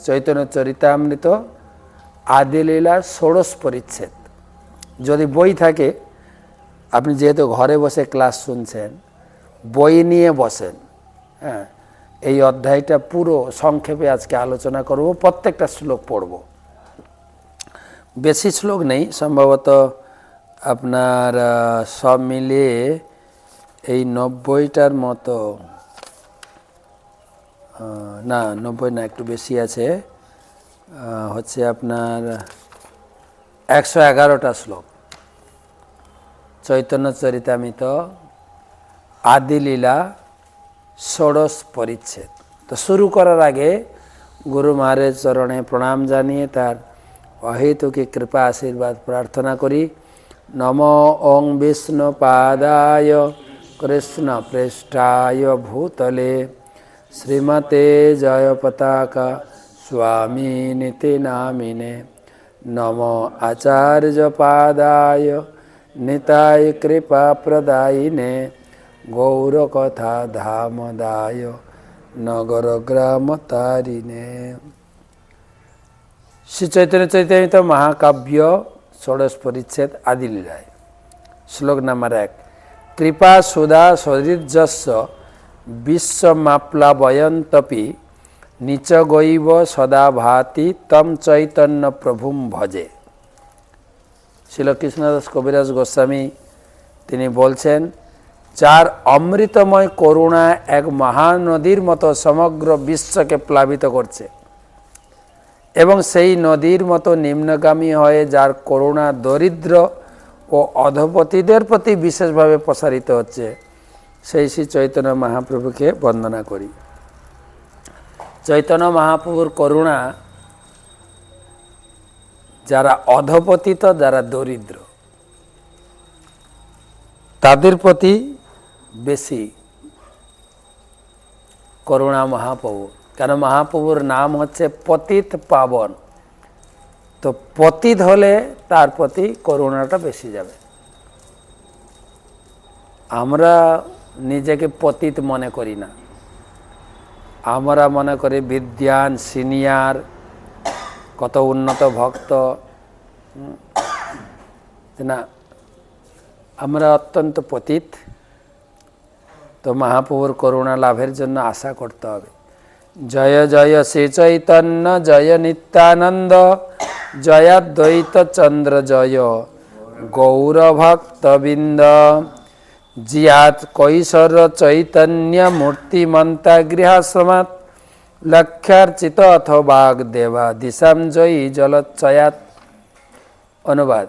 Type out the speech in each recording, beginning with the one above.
চৈতন্য চরিতামৃত আদিলীলা ১৬ পরিচ্ছেদ। যদি বই থাকে, আপনি যেহেতু ঘরে বসে ক্লাস শুনছেন, বই নিয়ে বসেন। হ্যাঁ, এই অধ্যায়টা পুরো সংক্ষেপে আজকে আলোচনা করব, প্রত্যেকটা শ্লোক পড়ব। বেশি শ্লোক নেই, সম্ভবত আপনার সব মিলিয়ে এই ৯০টার মতো, না ৯০ না, একটু বেশি আছে, হচ্ছে আপনার ১১১টা শ্লোক চৈতন্য চরিতামৃত আদিলীলা ১৬ পরিচ্ছেদ। তো শুরু করার আগে গুরু মহারাজ চরণে প্রণাম জানিয়ে তার অহেতুকি কৃপা আশীর্বাদ প্রার্থনা করি। নমো ওং বিষ্ণু পাদায় কৃষ্ণ পৃষ্ঠায় ভূতলে শ্রীমতে জয় পতাকা স্বামী নীতি নামিনে। নমো আচার্য পাদায় নিতায় কৃপা প্রদায়িনে গৌরকথা ধামদায় নগর গ্রাম তারিণে। শ্রী চৈতন্য চৈতন্য মহাকাব্য ১৬ পরিচ্ছেদ আদিলীলায়। শ্লোক নাম্বার ১। কৃপা সুধা সরির্যস্য বিশ্বমাপ্লাবয়ন্তপি নিচ গৈব সদা ভাতি তম চৈতন্য প্রভুম ভজে। শ্রীল কৃষ্ণদাস কবিরাজ গোস্বামী তিনি বলছেন, যার অমৃতময় করুণা এক মহানদীর মতো সমগ্র বিশ্বকে প্লাবিত করছে এবং সেই নদীর মতো নিম্নগামী হয়ে যার করুণা দরিদ্র ও অধপতিদের প্রতি বিশেষভাবে প্রসারিত হচ্ছে, সেই শ্রী চৈতন্য মহাপ্রভুকে বন্দনা করি। চৈতন্য মহাপ্রভুর করুণা যারা অধপতিত, যারা দরিদ্র, তাদের প্রতি বেশি করুণা মহাপ্রভু। কেন? মহাপ্রভুর নাম হচ্ছে পতিত পাবন। তো পতিত হলে তার প্রতি করুণাটা বেশি যাবে। আমরা নিজেকে পতিত মনে করি না, আমরা মনে করি বিদ্যান, সিনিয়র, কত উন্নত ভক্ত। না, আমরা অত্যন্ত পতিত। তো মহাপ্রভুর করুণা লাভের জন্য আশা করতে হবে। জয় জয় শ্রী চৈতন্য জয় নিত্যানন্দ জয়াদ্বৈত চন্দ্র জয় গৌরভক্তবৃন্দ। জিয়াত কৈশোর চৈতন্য মূর্তিমন্তা গৃহাশ্রমাৎ লক্ষ্যার্চিত অথ বাগ দেবা দিশাম জয়ী জলচ্ছয়াত। অনুবাদ: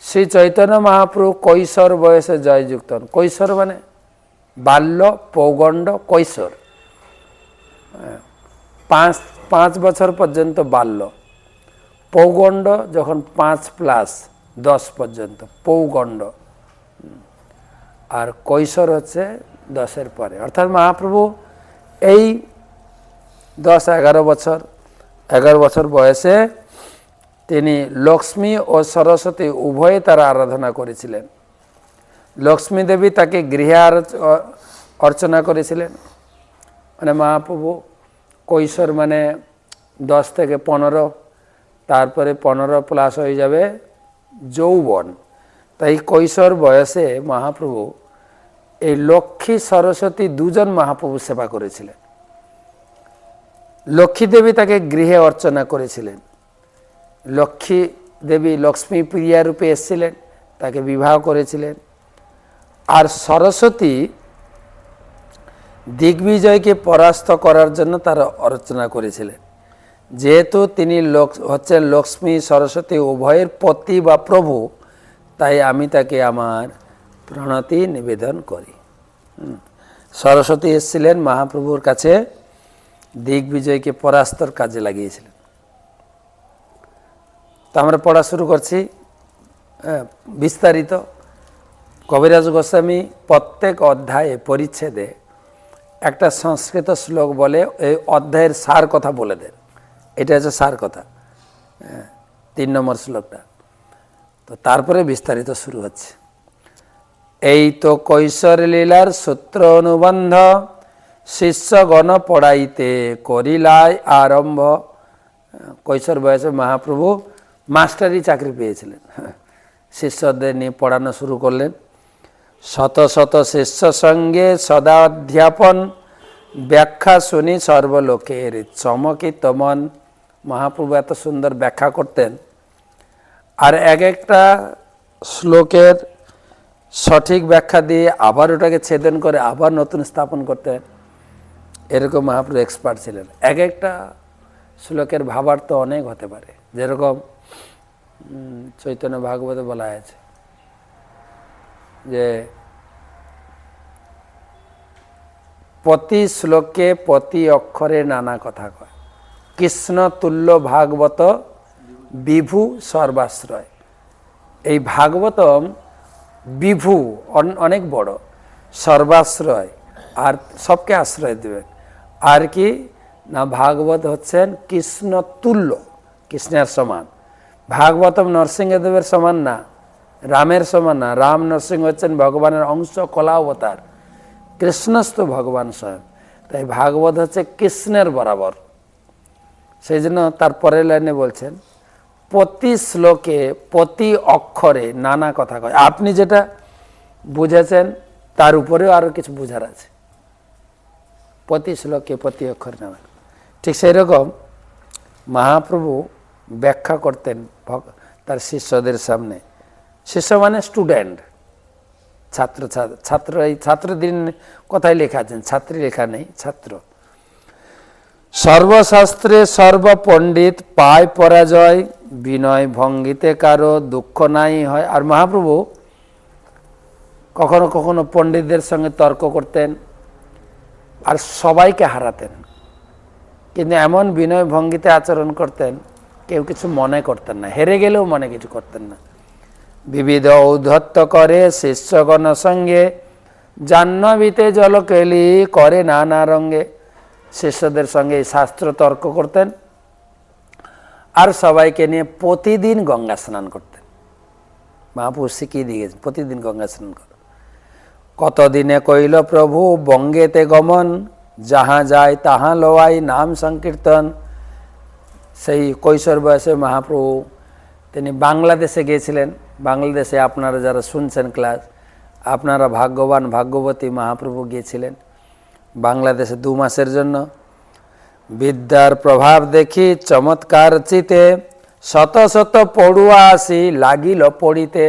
শ্রী চৈতন্য মহাপ্রভু কৈশোর বয়সে জয়যুক্ত হন। কৈশোর মানে বাল্য, পৌগণ্ড, কৈশোর। ৫ বছর পর্যন্ত বাল্য, পৌগণ্ড যখন ৫+১০ পর্যন্ত পৌগণ্ড, আর কৈশোর হচ্ছে ১০-এর পরে। অর্থাৎ মহাপ্রভু এই ১০-১১ বছর বয়সে তিনি লক্ষ্মী ও সরস্বতী উভয়ে তারা আরাধনা করেছিলেন। লক্ষ্মী দেবী তাকে গৃহে অর্চনা করেছিলেন। মানে মহাপ্রভু কৈশোর মানে ১০ থেকে ১৫, তারপরে ১৫+ হয়ে যাবে যৌবন। তাই কৈশোর বয়সে মহাপ্রভু এই লক্ষ্মী সরস্বতী দুজন মহাপ্রভু সেবা করেছিলেন। লক্ষ্মী দেবী তাকে গৃহে অর্চনা করেছিলেন। লক্ষ্মী দেবী লক্ষ্মী প্রিয়া রূপে এসেছিলেন, তাকে বিবাহ করেছিলেন। আর সরস্বতী দিগ্বিজয়কে পরাস্ত করার জন্য তারা অর্চনা করেছিলেন। যেহেতু তিনি হচ্ছেন লক্ষ্মী সরস্বতী উভয়ের পতি বা প্রভু, তাই আমি তাকে আমার প্রণতি নিবেদন করি। সরস্বতী এসেছিলেন মহাপ্রভুর কাছে, দিগ্বিজয়কে পরাস্তর কাজে লাগিয়েছিলেন। তো আমরা পড়া শুরু করছি বিস্তারিত। কবিরাজ গোস্বামী প্রত্যেক অধ্যায়ে পরিচ্ছেদে একটা সংস্কৃত শ্লোক বলে এই অধ্যায়ের সার কথা বলে দেন। এটা হচ্ছে সার কথা, ৩ নম্বর শ্লোকটা। তো তারপরে বিস্তারিত শুরু হচ্ছে। এই তো কৈশোর লীলার সূত্র অনুবন্ধ শিষ্যগণ পড়াইতে করিলায় আরম্ভ। কৈশোর বয়সে মহাপ্রভু মাস্টারি চাকরি পেয়েছিলেন, শিষ্যদের নিয়ে পড়ানো শুরু করলেন। শত শত শিষ্য সঙ্গে সদা অধ্যাপন, ব্যাখ্যা শুনি সর্বলোকের চমকিত মন। মহাপ্রভু এত সুন্দর ব্যাখ্যা করতেন, আর এক একটা শ্লোকের সঠিক ব্যাখ্যা দিয়ে আবার ওটাকে ছেদন করে আবার নতুন স্থাপন করতেন। এরকম মহাপ্রভু এক্সপার্ট ছিলেন। এক একটা শ্লোকের ভাবার্থ অনেক হতে পারে, যেরকম চৈতন্য ভাগবতে বলা আছে যে প্রতি শ্লোকে প্রতি অক্ষরে নানা কথা কয়, কৃষ্ণ তুল্য ভাগবত বিভু সর্বাশ্রয়। এই ভাগবতম বিভু অনেক বড়, সর্বাশ্রয় আর সবকে আশ্রয় দেবেন। আর কি না, ভাগবত হচ্ছেন কৃষ্ণ তুল্য, কৃষ্ণের সমান। ভাগবতম নরসিংহদেবের সমান না, রামের সমান না। রাম নরসিংহ হচ্ছেন ভগবানের অংশ, কলা অবতার। কৃষ্ণস্থ ভগবান স্বয়ং। তাই ভাগবত হচ্ছে কৃষ্ণের বরাবর। সেই জন্য তার পরের লাইনে বলছেন প্রতি শ্লোকে প্রতি অক্ষরে নানা কথা কয়। আপনি যেটা বুঝেছেন তার উপরেও আরও কিছু বোঝার আছে। প্রতি শ্লোকে প্রতি অক্ষরে নানা। ঠিক সেই রকম মহাপ্রভু ব্যাখ্যা করতেন তার শিষ্যদের সামনে। শিষ্য মানে স্টুডেন্ট, ছাত্র। ছাত্র এই ছাত্রদের কথাই লেখা আছেন, ছাত্রী লেখা নেই, ছাত্র। সর্বশাস্ত্রে সর্বপণ্ডিত পায় পরাজয়, বিনয় ভঙ্গিতে কারো দুঃখ নাই হয়। আর মহাপ্রভু কখনো কখনো পণ্ডিতদের সঙ্গে তর্ক করতেন আর সবাইকে হারাতেন, কিন্তু এমন বিনয় ভঙ্গিতে আচরণ করতেন কেউ কিছু মনে করতেন না, হেরে গেলেও মনে কিছু করতেন না। বিবিধ ঔদ্ধত্য করে শিষ্যগণ সঙ্গে, জাহ্নবীতে জলকেলি করে নানা রঙ্গে। শিষ্যদের সঙ্গে শাস্ত্র তর্ক করতেন আর সবাইকে নিয়ে প্রতিদিন গঙ্গা স্নান করতেন। মহাপুরুষ শিখিয়ে দিয়ে গেছেন প্রতিদিন গঙ্গা স্নান কর। কতদিনে কইল প্রভু বঙ্গেতে গমন, যাহা যায় তাহা লওয়াই নাম সংকীর্তন। সেই কৈশোর বয়সে মহাপ্রভু তিনি বাংলাদেশে গিয়েছিলেন। বাংলাদেশে আপনারা যারা শুনছেন ক্লাস, আপনারা ভাগ্যবান ভাগ্যবতী, মহাপ্রভু গিয়েছিলেন বাংলাদেশে 2 মাসের জন্য। বিদ্যার প্রভাব দেখি চমৎকার চিতে, শত শত পড়ুয়া আসি লাগিল পড়িতে।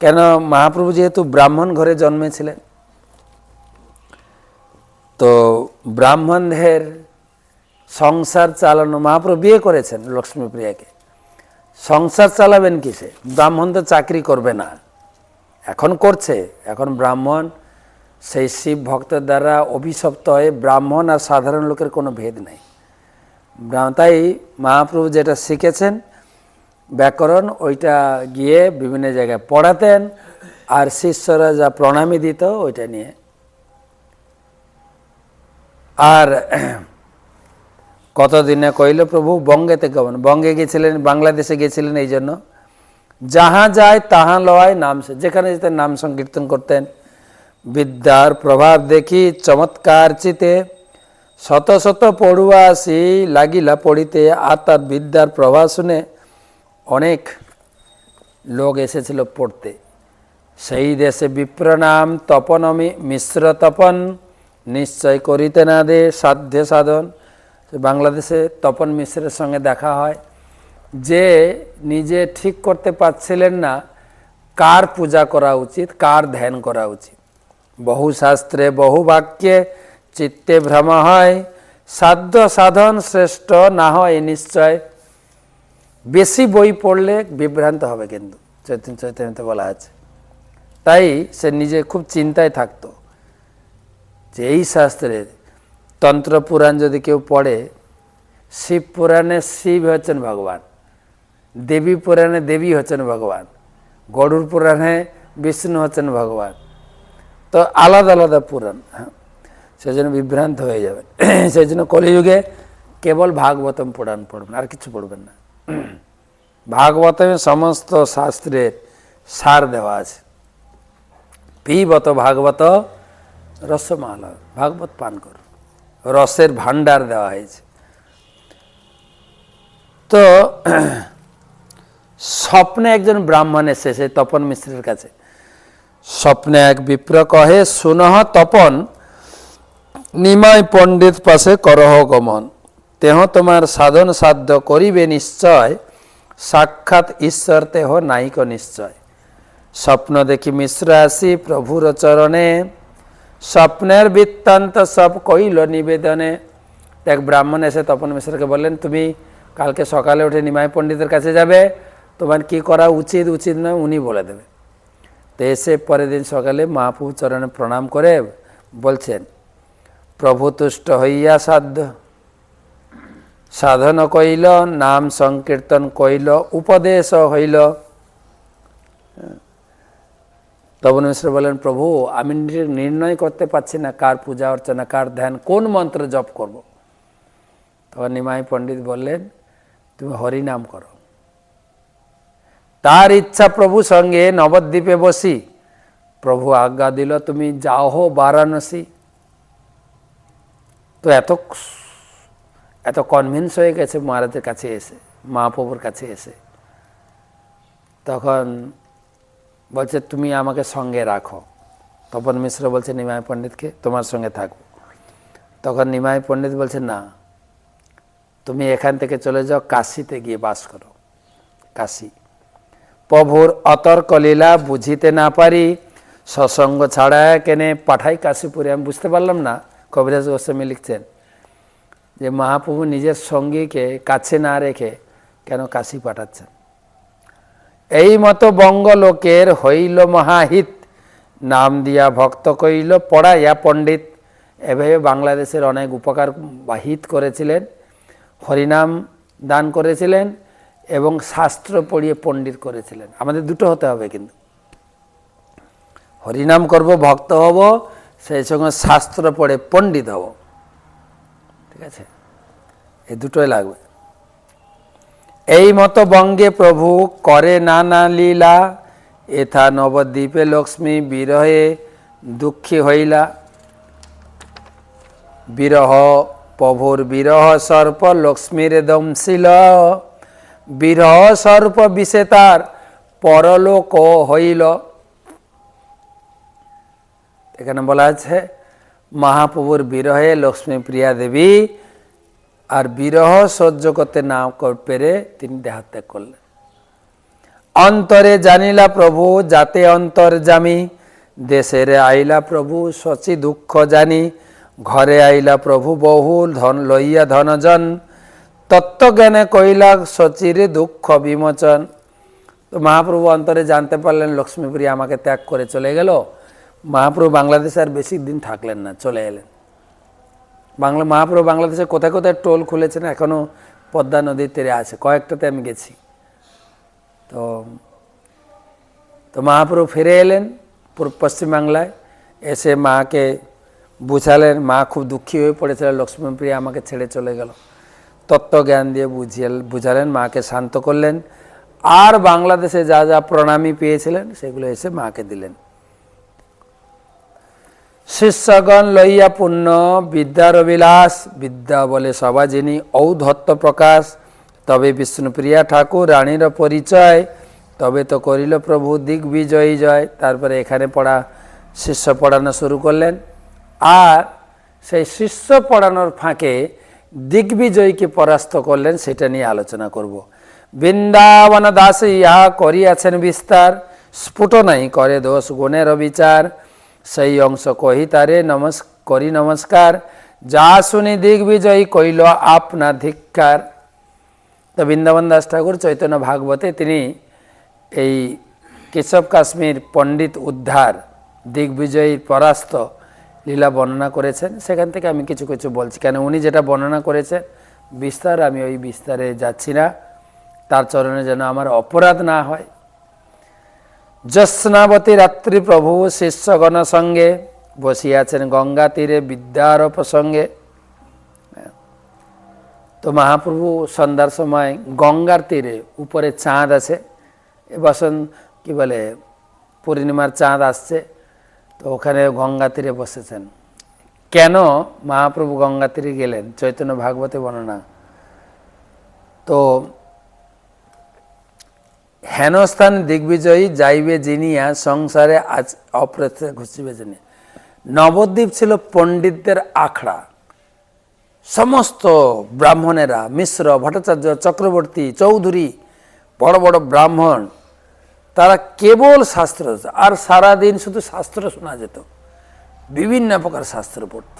কেন, মহাপ্রভু যেহেতু ব্রাহ্মণ ঘরে জন্মেছিলেন, তো ব্রাহ্মণদের সংসার চালানো, মহাপ্রভু বিয়ে করেছেন লক্ষ্মীপ্রিয়াকে, সংসার চালাবেন কিসে? ব্রাহ্মণ তো চাকরি করবে না, এখন করছে। এখন ব্রাহ্মণ সেই শিব ভক্তের দ্বারা অভিশপ্ত হয়ে ব্রাহ্মণ আর সাধারণ লোকের কোনো ভেদ নেই। তাই মহাপ্রভু যেটা শিখেছেন ব্যাকরণ, ওইটা গিয়ে বিভিন্ন জায়গায় পড়াতেন, আর শিষ্যরা যা প্রণামী দিত ওইটা নিয়ে। আর কতদিনে কইল প্রভু বঙ্গেতে গমন, বঙ্গে গেছিলেন, বাংলাদেশে গেছিলেন। এই জন্য যাহা যায় তাহা লয় নাম, যেখানে যেতেন নাম সংকীর্তন করতেন। বিদ্যার প্রভাব দেখি চমৎকার চিতে, শত শত পড়ুয়া আসি লাগিলা পড়িতে। আর তার বিদ্যার প্রভাব শুনে অনেক লোক এসেছিল পড়তে। সেই দেশে বিপ্রনাম তপনমি মিশ্র তপন, নিশ্চয় করিতে না দে সাধ্যে সাধন। বাংলাদেশে তপন মিশ্রের সঙ্গে দেখা হয়, যে নিজে ঠিক করতে পারছিলেন না কার পূজা করা উচিত, কার ধ্যান করা উচিত। বহু শাস্ত্রে বহু বাক্যে চিত্তে ভ্রম হয়, সাধ্য সাধন শ্রেষ্ঠ না হয় নিশ্চয়। বেশি বই পড়লে বিভ্রান্ত হবে, কিন্তু চৈতন্যতে বলা আছে। তাই সে নিজে খুব চিন্তায় থাকতো যে এই শাস্ত্রের তন্ত্র পুরাণ যদি কেউ পড়ে, শিব পুরাণে শিব হচ্ছেন ভগবান, দেবী পুরাণে দেবী হচ্ছেন ভগবান, গরুড় পুরাণে বিষ্ণু হচ্ছেন ভগবান। তো আলাদা আলাদা পুরাণ, সেই জন্য বিভ্রান্ত হয়ে যাবেন। সেই জন্য কলিযুগে কেবল ভাগবতম পুরাণ পড়বেন, আর কিছু পড়বেন না। ভাগবতমে সমস্ত শাস্ত্রের সার দেওয়া আছে। পিবত ভাগবত রসমালা, ভাগবত পান করুন, রসের ভাণ্ডার দেওয়া হয়েছে। তো স্বপ্নে একজন ব্রাহ্মণ এসে সেই তপন মিশ্রের কাছে, স্বপ্নে এক বিপ্র কহে সুনহ তপন নিমাই পণ্ডিত পাশে করহ গমন, তেহ তোমার সাধন সাধ্য করিবে নিশ্চয়, সাক্ষাৎ ঈশ্বর তেহ নাইক নিশ্চয়। স্বপ্ন দেখি মিশ্র আসি প্রভুর চরণে, স্বপ্নের বৃত্তান্ত সব কইল নিবেদনে। এক ব্রাহ্মণ এসে তপন মিশ্রকে বললেন, তুমি কালকে সকালে উঠে নিমাই পণ্ডিতের কাছে যাবে, তোমার কি করা উচিত উচিত নয় উনি বলে দেবে। তো এসে পরের দিন সকালে মহাপ্রভু চরণে প্রণাম করে বলছেন, প্রভু তুষ্ট হইয়া সাধ্য সাধন কইল, নাম সংকীর্তন কইল, উপদেশ হইল। তপন মিশ্র বলেন, প্রভু আমি নির্ণয় করতে পারছি না কার পূজা অর্চনা, কার ধ্যান, কোন মন্ত্র জপ করব। তখন নিমাই পণ্ডিত বললেন, তুমি হরিনাম করো। তার ইচ্ছা প্রভু সঙ্গে নবদ্বীপে বসি, প্রভু আজ্ঞা দিল তুমি যাও বারাণসী। তো এত কনভিন্স হয়ে গেছে মহারাজের কাছে এসে, মহাপ্রভুর কাছে এসে, তখন বলছে তুমি আমাকে সঙ্গে রাখো। তপন মিশ্র বলছে নিমাই পণ্ডিতকে, তোমার সঙ্গে থাকবো। তখন নিমাই পণ্ডিত বলছে, না তুমি এখান থেকে চলে যাও, কাশিতে গিয়ে বাস করো। কাশী প্রভুর অতর্ক লীলা বুঝিতে না পারি, সৎসঙ্গ ছাড়া কেনে পাঠাই কাশীপুরে। আমি বুঝতে পারলাম না, কবিরাজ গোস্বামী লিখছেন যে মহাপ্রভু নিজের সঙ্গীকে কাছে না রেখে কেন কাশী পাঠাচ্ছেন। এই মতো বঙ্গলোকের হইল মহাহিত, নাম দিয়া ভক্ত কইল পড়াইয়া পণ্ডিত। এভাবে বাংলাদেশের অনেক উপকার বা হিত করেছিলেন, হরিনাম দান করেছিলেন এবং শাস্ত্র পড়িয়ে পণ্ডিত করেছিলেন। আমাদের দুটো হতে হবে, কিন্তু হরিনাম করব, ভক্ত হব, সেই সঙ্গে শাস্ত্র পড়ে পণ্ডিত হব। ঠিক আছে, এই দুটোই লাগবে। এই মতো বঙ্গে প্রভু করে নানা লীলা, এথা নবদ্বীপে লক্ষ্মী বিরহে দুঃখী হইলা। বিরহ প্রভুর বিরহ সর্প লক্ষ্মীর দমশিল, বিরহ সর্প বিষে তার পরলোক হইল। এখানে বলা আছে মহাপ্রভুর বিরহে লক্ষ্মী প্রিয়া দেবী আর বিরহ সহ্য করতে না পেরে তিনি দেহত্যাগ করলেন। অন্তরে জানিলা প্রভু যাতে অন্তর্যামী, দেশের আইলা প্রভু শচী দুঃখ জানি, ঘরে আইলা প্রভু বহুল ধন লইয়া ধনজন, তত্ত্বজ্ঞানে কইলা শচীর দুঃখ বিমোচন। তো মহাপ্রভু অন্তরে জানতে পারলেন লক্ষ্মীপ্রিয়া আমাকে ত্যাগ করে চলে গেল। মহাপ্রভু বাংলাদেশে আর বেশি দিন থাকলেন না, চলে এলেন। মহাপ্রভু বাংলাদেশে কোথায় কোথায় টোল খুলেছেন, এখনও পদ্মা নদীর তীরে আছে, কয়েকটাতে আমি গেছি। তো মহাপ্রভু ফিরে এলেন পশ্চিমবাংলায়, এসে মাকে বুঝালেন। মা খুব দুঃখী হয়ে পড়েছিলেন, লক্ষ্মীপ্রিয়া আমাকে ছেড়ে চলে গেল। তত্ত্বজ্ঞান দিয়ে বুঝালেন, মাকে শান্ত করলেন, আর বাংলাদেশে যা যা প্রণামী পেয়েছিলেন সেগুলো এসে মাকে দিলেন। শিষ্যগণ লইয়া পুণ্য বিদ্যার অবিলাস, বিদ্যা বলে সবা যিনি ঔদ্ধত্য প্রকাশ, তবে বিষ্ণুপ্রিয়া ঠাকুর রানীর পরিচয়, তবে তো করিল প্রভু দিগ্বিজয়ী জয়। তারপরে এখানে শিষ্য পড়ানো শুরু করলেন, আর সেই শিষ্য পড়ানোর ফাঁকে দিগ্বিজয়ীকে পরাস্ত করলেন, সেটা নিয়ে আলোচনা করব। বৃন্দাবন দাস ইহা করিয়াছেন বিস্তার, স্ফুট নাই করে দোষ গুণের বিচার, সেই অংশ কহি তারে করি নমস্কার, যা শুনি দিগ্বিজয়ী কইল আপনা ধিক্কার। তো বৃন্দাবন দাস ঠাকুর চৈতন্য ভাগবতে তিনি এই কেশব কাশ্মীর পণ্ডিত উদ্ধার দিগ্বিজয়ীর পরাস্ত লীলা বর্ণনা করেছেন। সেখান থেকে আমি কিছু কিছু বলছি, কেন উনি যেটা বর্ণনা করেছেন বিস্তার, আমি ওই বিস্তারে যাচ্ছি না, তার চরণে যেন আমার অপরাধ না হয়। জ্যোৎস্নাবতী রাত্রি প্রভু শিষ্যগণ সঙ্গে, বসিয়াছেন গঙ্গা তীরে বিদ্যার প্রসঙ্গে। তো মহাপ্রভু সন্ধ্যার সময় গঙ্গার তীরে, উপরে চাঁদ আছে, কি বলে পূর্ণিমার চাঁদ আসছে, তো ওখানে গঙ্গা তীরে বসেছেন। কেন মহাপ্রভু গঙ্গা তীরে গেলেন চৈতন্য ভাগবতে বর্ণনা। তো হেনস্থান দিগ্বিজয়ী যাইবে জিনিয়া সংসারে আজ অপ্রত্যে ঘুষিবে জিনিয়া। নবদ্বীপ ছিল পণ্ডিতদের আখড়া। সমস্ত ব্রাহ্মণেরা, মিশ্র, ভট্টাচার্য, চক্রবর্তী, চৌধুরী, বড় বড় ব্রাহ্মণ, তারা কেবল শাস্ত্র, আর সারাদিন শুধু শাস্ত্র শোনা যেত, বিভিন্ন প্রকার শাস্ত্র পড়ত।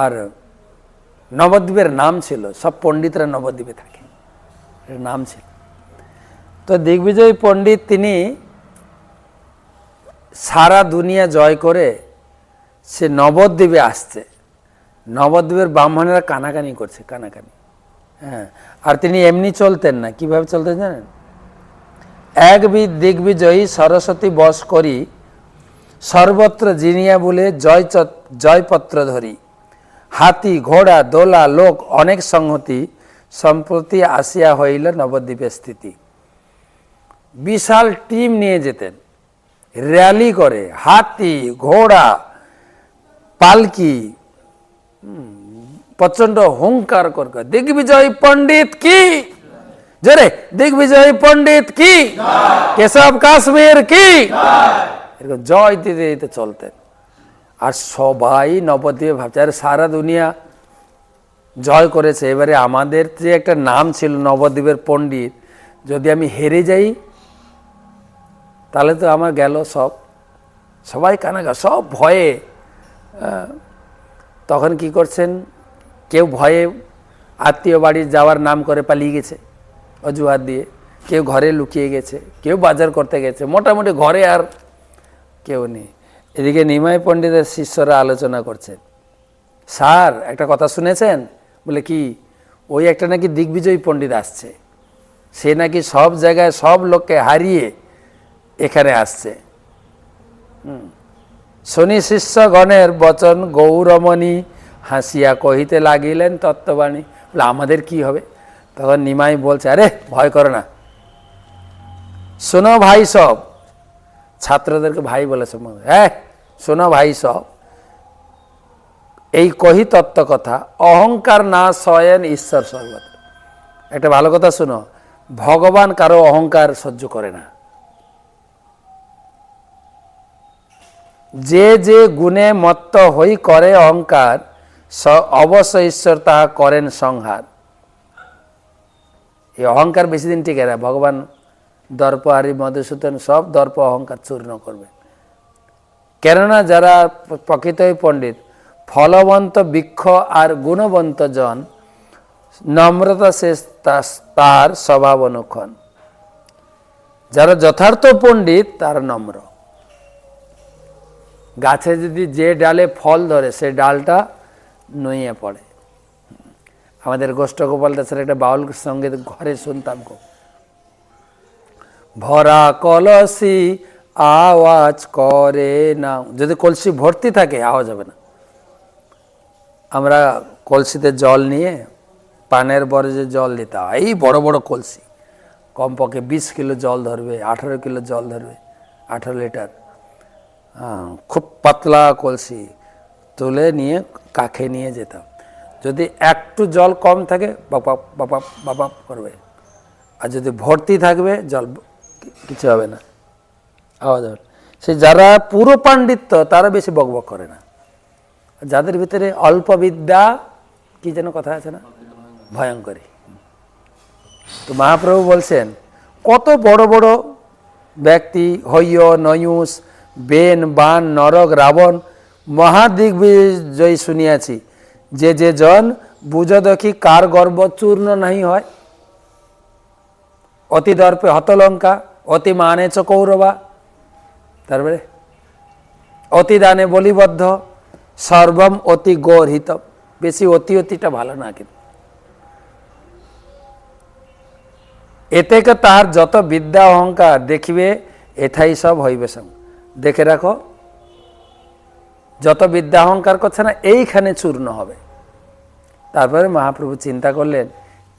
আর নবদ্বীপের নাম ছিল, সব পণ্ডিতরা নবদ্বীপে থাকে, এর নাম ছিল। তো দিগ্বিজয় পণ্ডিত তিনি সারা দুনিয়া জয় করে সে নবদ্বীপে আসছে। নবদ্বীপের ব্রাহ্মণেরা কানাকানি করছে, কানাকানি। হ্যাঁ, আর তিনি এমনি চলতেন না, কিভাবে চলতেন জানেন? এক দিগ্বিজয়ী সরস্বতী বশ করি, সর্বত্র জিনিয়া বলে জয়পত্র ধরি, হাতি ঘোড়া দোলা লোক অনেক সংহতি, সম্প্রতি আসিয়া হইল নবদ্বীপের স্থিতি। বিশাল টিম নিয়ে যেতেন, র্যালি করে, হাতি ঘোড়া পালকি, প্রচন্ড হুঙ্কার করে, দিগ্বিজয় পণ্ডিত কি জোরে, দিগ্বিজয় পণ্ডিত কি, কেশব কাশ্মীর কি, এরকম জয় দিতে দিতে চলতেন। আর সবাই নবদ্বীপে ভাবছে, আর সারা দুনিয়া জয় করেছে, এবারে আমাদের যে একটা নাম ছিল নবদ্বীপের পণ্ডিত, যদি আমি হেরে যাই তাহলে তো আমার গেল সব। সবাই কানাগা, সব ভয়ে। তখন কি করছেন, কেউ ভয়ে আত্মীয় বাড়ি যাওয়ার নাম করে পালিয়ে গেছে অজুহাত দিয়ে, কেউ ঘরে লুকিয়ে গেছে, কেউ বাজার করতে গেছে, মোটামুটি ঘরে আর কেউ নেই। এদিকে নিমাই পণ্ডিতের শিষ্যরা আলোচনা করছেন, স্যার একটা কথা শুনেছেন? বলে কি? ওই একটা নাকি দিগ্বিজয়ী পণ্ডিত আসছে, সে নাকি সব জায়গায় সব লোককে হারিয়ে এখানে আসছে। শনি শিষ্যগণের বচন গৌরমণি হাসিয়া কহিতে লাগিলেন তত্ত্ববাণী। বলে আমাদের কি হবে? তখন নিমাই বলছে, আরে ভয় করো না, শোনো ভাই সব, ছাত্রদেরকে ভাই বলেছে, হ্যাঁ শোনো ভাই সব, এই কহি তত্ত্ব কথা, অহংকার না সয়েন ঈশ্বর সর্বত্র। একটা ভালো কথা শুনো, ভগবান কারো অহংকার সহ্য করে না। যে যে গুণে মত্ত হই করে অহংকার, অবশ্য ঈশ্বর তাহা করেন সংহার। এই অহংকার বেশি দিন টিকে না। ভগবান দর্প হারি মধুসূদন সব দর্প অহংকার চূর্ণ করবে। কেননা যারা প্রকৃতই পণ্ডিত, ফলবন্ত বৃক্ষ আর গুণবন্ত জন, নম্রতা শেষ তার স্বভাব অনুক্ষণ। যারা যথার্থ পণ্ডিত তারা নম্র। গাছে যদি যে ডালে ফল ধরে সে ডালটা নুয়ে পড়ে। আমাদের গোষ্ঠ গোপাল দাসের একটা বাউল সঙ্গীত ঘরে শুনতাম খুব, ভরা কলসি আওয়াজ করে না। যদি কলসি ভর্তি থাকে আওয়াজ হবে না। আমরা কলসিতে জল নিয়ে পানের বরে যে জল দিতাম, এই বড় বড় কলসি, কমপক্ষে 20 কিলো জল ধরবে, 18 কিলো জল ধরবে, 18 লিটার। খুব পাতলা কলসি তুলে নিয়ে কাছে নিয়ে যেতাম। যদি একটু জল কম থাকে বাপাপ বাপাপ বাপাপ করবে, আর যদি ভর্তি থাকবে জল কিছু হবে না, আওয়াজ হবে। সে যারা পুরো পাণ্ডিত্য তারা বেশি বকবক করে না। যাদের ভিতরে অল্প বিদ্যা, কি যেন কথা আছে না, ভয়ঙ্করী। তো মহাপ্রভু বলছেন, কত বড় বড় ব্যক্তি, হৈয় নয়ুষ বেন বান নরক রাবণ মহাদিগ্বিজয় শুনিয়াছি, যে যে জন বুঝ দেখি কার গর্ব চূর্ণ নাহি হয়। অতি দর্পে হতলঙ্কা, অতি মানে চ কৌরবা, তারপরে অতি দানে বলিবদ্ধ, সর্বম অতি গর্হিত। বেশি অতিটা ভালো না, কিন্তু এতে তাহার যত বিদ্যা অহংকার দেখিবে, এথাই সব হইবে সঙ্গ। দেখে রাখো, যত বিদ্যা অহংকার করছে না এইখানে চূর্ণ হবে। তারপরে মহাপ্রভু চিন্তা করলেন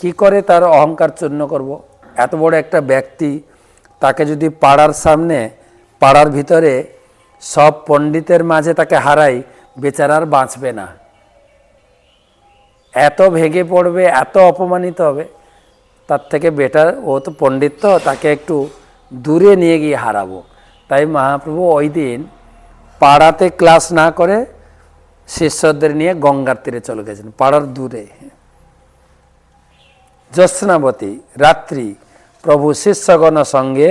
কি করে তার অহংকার চূর্ণ করব। এত বড় একটা ব্যক্তি, তাকে যদি পাড়ার সামনে, পাড়ার ভিতরে সব পণ্ডিতের মাঝে তাকে হারাই, বেচারার বাঁচবে না, এত ভেঙে পড়বে, এত অপমানিত হবে। তার থেকে বেটার, ও তো পণ্ডিত, তো তাকে একটু দূরে নিয়ে গিয়ে হারাবো। তাই মহাপ্রভু ওই দিন পাড়াতে ক্লাস না করে শিষ্যদের নিয়ে গঙ্গার তীরে চলে গেছেন, পাড়ার দূরে। জ্যোৎস্নাবতী রাত্রি প্রভু শিষ্যগণ সঙ্গে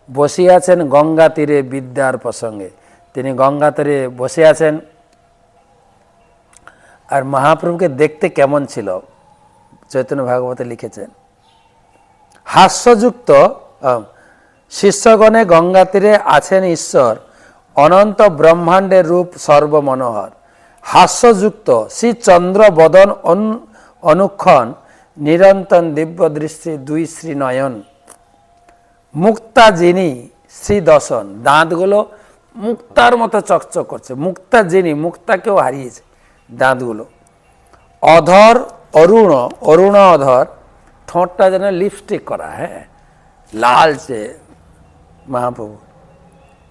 বসিয়াছেন গঙ্গা তীরে বিদ্যার প্রসঙ্গে। তিনি গঙ্গা তীরে বসে আছেন। আর মহাপ্রভুকে দেখতে কেমন ছিল চৈতন্য ভাগবতে লিখেছেন, হাস্যযুক্ত শিষ্যগণে গঙ্গা তীরে আছেন ঈশ্বর, অনন্ত ব্রহ্মাণ্ডের রূপ সর্বমনোহর। হাস্যযুক্ত শ্রী চন্দ্র বদন অনুক্ষণ, নিরন্তন দিব্য দৃষ্টি দুই শ্রী নয়ন। মুক্তা যিনি শ্রী দর্শন, দাঁতগুলো মুক্তার মতো চকচক করছে। মুক্তা যিনি, মুক্তাকেও হারিয়েছে দাঁতগুলো। অধর অরুণ, অরুণ অধর, ঠোঁটটা যেন লিপস্টিক করা, হ্যাঁ লালচে মহাপ্রভু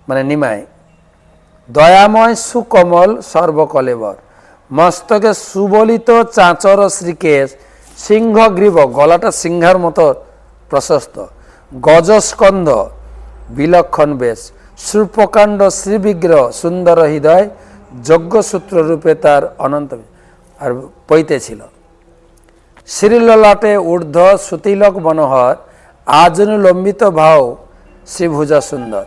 মানে নিমাই। দয়াময় সুকমল সর্বকলেবর, মস্তকে সুবলিত চাঁচর শ্রীকেশ, সিংহগ্রীব, গলাটা সিংহার মতো প্রশস্ত, গজস্কন্ধ বিলক্ষণ বেশ, সুপ্রকাণ্ড শ্রীবিগ্রহ, সুন্দর হৃদয়, যজ্ঞসূত্র রূপে তার অনন্ত। আর পৈতে ছিল শ্রীললাটে ঊর্ধ্ব সুতিলক মনোহর, আজনুলম্বিত ভাও শ্রীভুজা সুন্দর।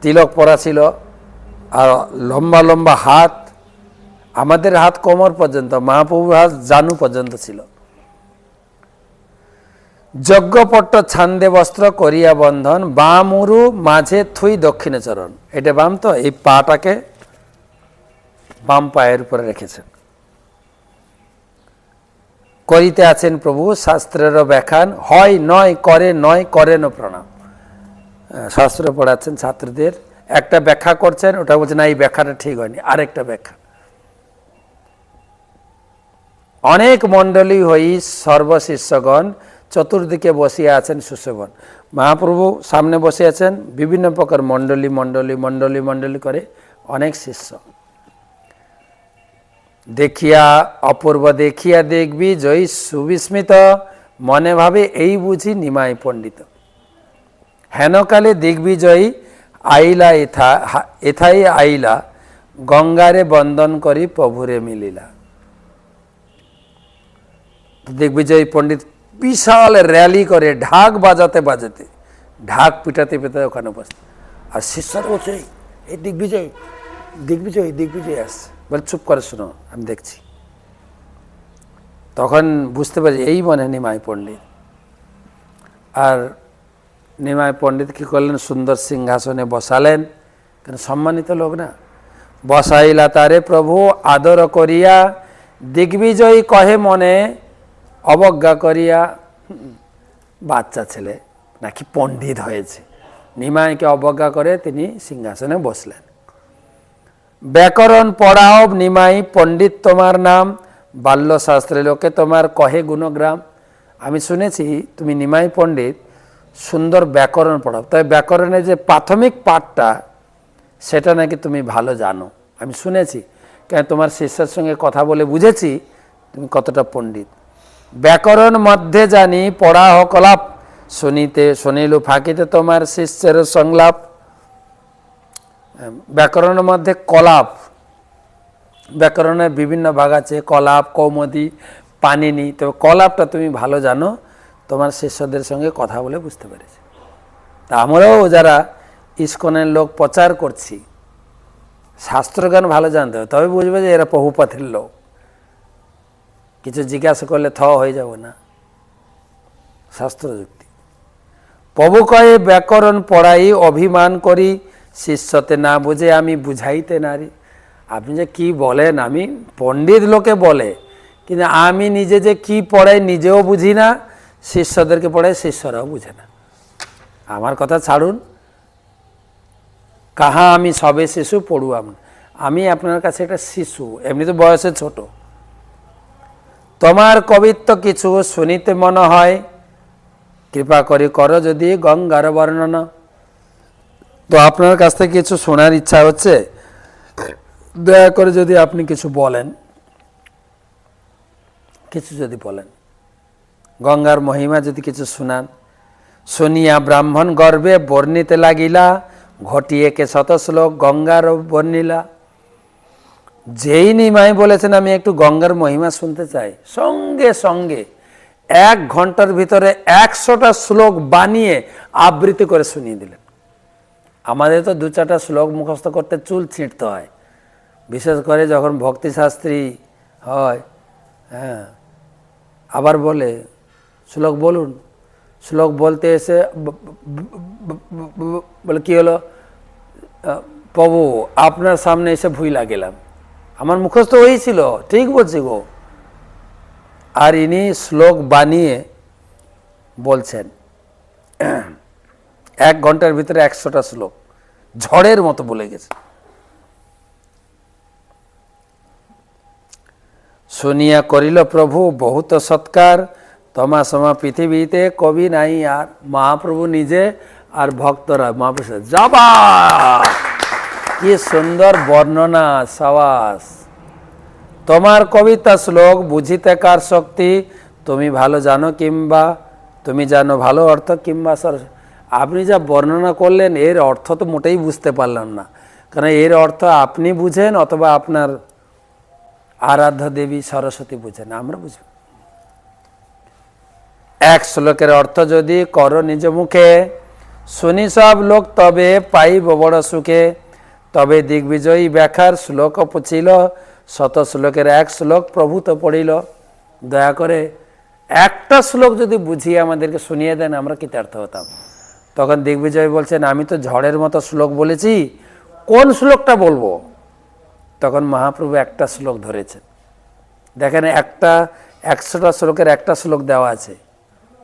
তিলক পরা ছিল, আর লম্বা লম্বা হাত, আমাদের হাত কোমর পর্যন্ত, মহাপ্রভুর হাত জানু পর্যন্ত ছিল। যজ্ঞপট্ট ছান্দে বস্ত্র করিয়া বন্ধন, বাম উরু মাঝে থুই দক্ষিণে চরণ। এটা বাম, তো এই পাটাকে বাম পায়ের উপরে রেখেছেন। করিতে আছেন প্রভু শাস্ত্রের ব্যাখ্যান, হয় নয় করে, নয় করেন প্রণাম। শাস্ত্র পড়াচ্ছেন ছাত্রদের, একটা ব্যাখ্যা করছেন, ওটা বলছেন না এই ব্যাখ্যাটা ঠিক হয়নি, আরেকটা ব্যাখ্যা। অনেক মণ্ডলী হই সর্বশিষ্যগণ, চতুর্দিকে বসিয়া আছেন সুশোভন। মহাপ্রভু সামনে বসে আছেন, বিভিন্ন প্রকার মণ্ডলী মণ্ডলী মণ্ডলী মণ্ডলী করে অনেক শিষ্য। দেখিয়া অপূর্ব দেখিয়া দেখবি জয়ী সুবিস্মিত, মনে ভাবে এই বুঝি নিমাই পণ্ডিত। হেনকালে দিগ্বিজয়ী আইলা এথাই আইলা, গঙ্গারে বন্দন করি প্রভুরে মিলিলা। দিগ্বিজয়ী পণ্ডিত বিশাল র্যালি করে, ঢাক বাজাতে বাজাতে, ঢাক পিটাতে পিটাতে ওখানে বসে। আর শিষ্যরা বলছে এই দিগ্বিজয় দিগ্বিজয় দিগ্বিজয় আসছে, বলে চুপ করে শোনো আমি দেখছি। তখন বুঝতে পারি এই মনে নিমাই পণ্ডিত। আর নিমাই পণ্ডিত কী করলেন, সুন্দর সিংহাসনে বসালেন, কেন সম্মানিত লোক না। বসাইলা তারে প্রভু আদর করিয়া, দিগ্বিজয়ী কহে মনে অবজ্ঞা করিয়া। বাচ্চা ছেলে নাকি পণ্ডিত হয়েছে, নিমাইকে অবজ্ঞা করে তিনি সিংহাসনে বসলেন। ব্যাকরণ পড়াও নিমাই পণ্ডিত তোমার নাম, বাল্যশাস্ত্রে লোকে তোমার কহে গুণগ্রাম। আমি শুনেছি তুমি নিমাই পণ্ডিত, সুন্দর ব্যাকরণ পড়াও। তবে ব্যাকরণের যে প্রাথমিক পাঠটা সেটা নাকি তুমি ভালো জানো, আমি শুনেছি। কেন তোমার শিষ্যের সঙ্গে কথা বলে বুঝেছি তুমি কতটা পণ্ডিত। ব্যাকরণ মধ্যে জানি পড়া কলাপ, শুনিলু ফাঁকিতে তোমার শিষ্যের সংলাপ। ব্যাকরণের মধ্যে কলাপ, ব্যাকরণের বিভিন্ন ভাগ আছে, কলাপ, কৌমুদী, পাণিনি। তবে কলাপটা তুমি ভালো জানো, তোমার শিষ্যদের সঙ্গে কথা বলে বুঝতে পেরেছি। তা আমরাও যারা ইস্কনের লোক প্রচার করছি, শাস্ত্রজ্ঞান ভালো জানতে হবে, তবে বুঝবে যে এরা বহুপথের লোক। কিছু জিজ্ঞাসা করলে হয়ে যাব না, শাস্ত্রযুক্তি। প্রভু কয়ে ব্যাকরণ পড়াই অভিমান করি, শিষ্যতে না বুঝে আমি বুঝাইতে নারি। আপনি যে কি বলেন, আমি পণ্ডিত লোকে বলে, কিন্তু আমি নিজে যে কি পড়াই নিজেও বুঝি না, শিষ্যদেরকে পড়াই শিষ্যরাও বুঝে না। আমার কথা ছাড়ুন, কাহা আমি সবে শিশু পড়ুয়াম, আমি আপনার কাছে একটা শিশু, এমনি তো বয়সে ছোট। তোমার কবিত্ব কিছু শুনিতে মনে হয়, কৃপা করে করো যদি গঙ্গার বর্ণনা। তো আপনার কাছ থেকে কিছু শোনার ইচ্ছা হচ্ছে, দয়া করে যদি আপনি কিছু বলেন, কিছু যদি বলেন। গঙ্গার মহিমা যদি কিছু শুনান। শুনিয়া ব্রাহ্মণ গর্বে বর্ণিতে লাগিলা, ঘটিয়ে কে শত শ্লোক গঙ্গার বর্ণিলা। যেই নিমাই বলেছেন আমি একটু গঙ্গার মহিমা শুনতে চাই, সঙ্গে সঙ্গে 1 ঘন্টার ভিতরে 100টা শ্লোক বানিয়ে আবৃত্তি করে শুনিয়ে দিলেন। আমাদের তো 2-4টা শ্লোক মুখস্থ করতে চুল ছিঁড়তে হয়, বিশেষ করে যখন ভক্তিশাস্ত্রী হয়। হ্যাঁ, আবার বলে শ্লোক বলুন, শ্লোক বলতে এসে বলে কি হলো, প্রভু আপনার সামনে এসে ভুই লাগলাম, আমার মুখস্থ হয়েছিল, ঠিক বলছি গো। আর ইনি শ্লোক বানিয়ে বলছেন 1 ঘন্টার ভিতরে 100টা শ্লোক ঝড়ের মতো বলে গেছে। শুনিয়া করিল প্রভু বহুত সৎকার, তোমা সমা পৃথিবীতে কবি নাই আর। মহাপ্রভু নিজে আর ভক্তরা মহাপ্রভু যাবা, কি সুন্দর বর্ণনা, সাবাস। তোমার কবিতা শ্লোক বুঝিতে কার শক্তি, তুমি ভালো জানো কিংবা তুমি জানো ভালো অর্থ কিংবা সরস। আপনি যা বর্ণনা করলেন এর অর্থ তো মোটেই বুঝতে পারলাম না, কারণ এর অর্থ আপনি বুঝেন অথবা আপনার আরাধ্য দেবী সরস্বতী বুঝেন, আমরা বুঝব। 1 শ্লোকের অর্থ যদি করো নিজ মুখে, শুনি সব লোক তবে পাইব বড় সুখে। তবে দিগ্বিজয়ী ব্যাখ্যার শ্লোক পুছিল, শত শ্লোকের 1 শ্লোক প্রভু তো পড়িল। দয়া করে একটা শ্লোক যদি বুঝিয়ে আমাদেরকে শুনিয়ে দেন আমরা কৃতার্থ হতাম। তখন দিগ্বিজয় বলছেন আমি তো ঝড়ের মতো শ্লোক বলেছি, কোন শ্লোকটা বলবো? তখন মহাপ্রভু একটা শ্লোক ধরেছেন। দেখেন, 100টা শ্লোকের একটা শ্লোক দেওয়া আছে।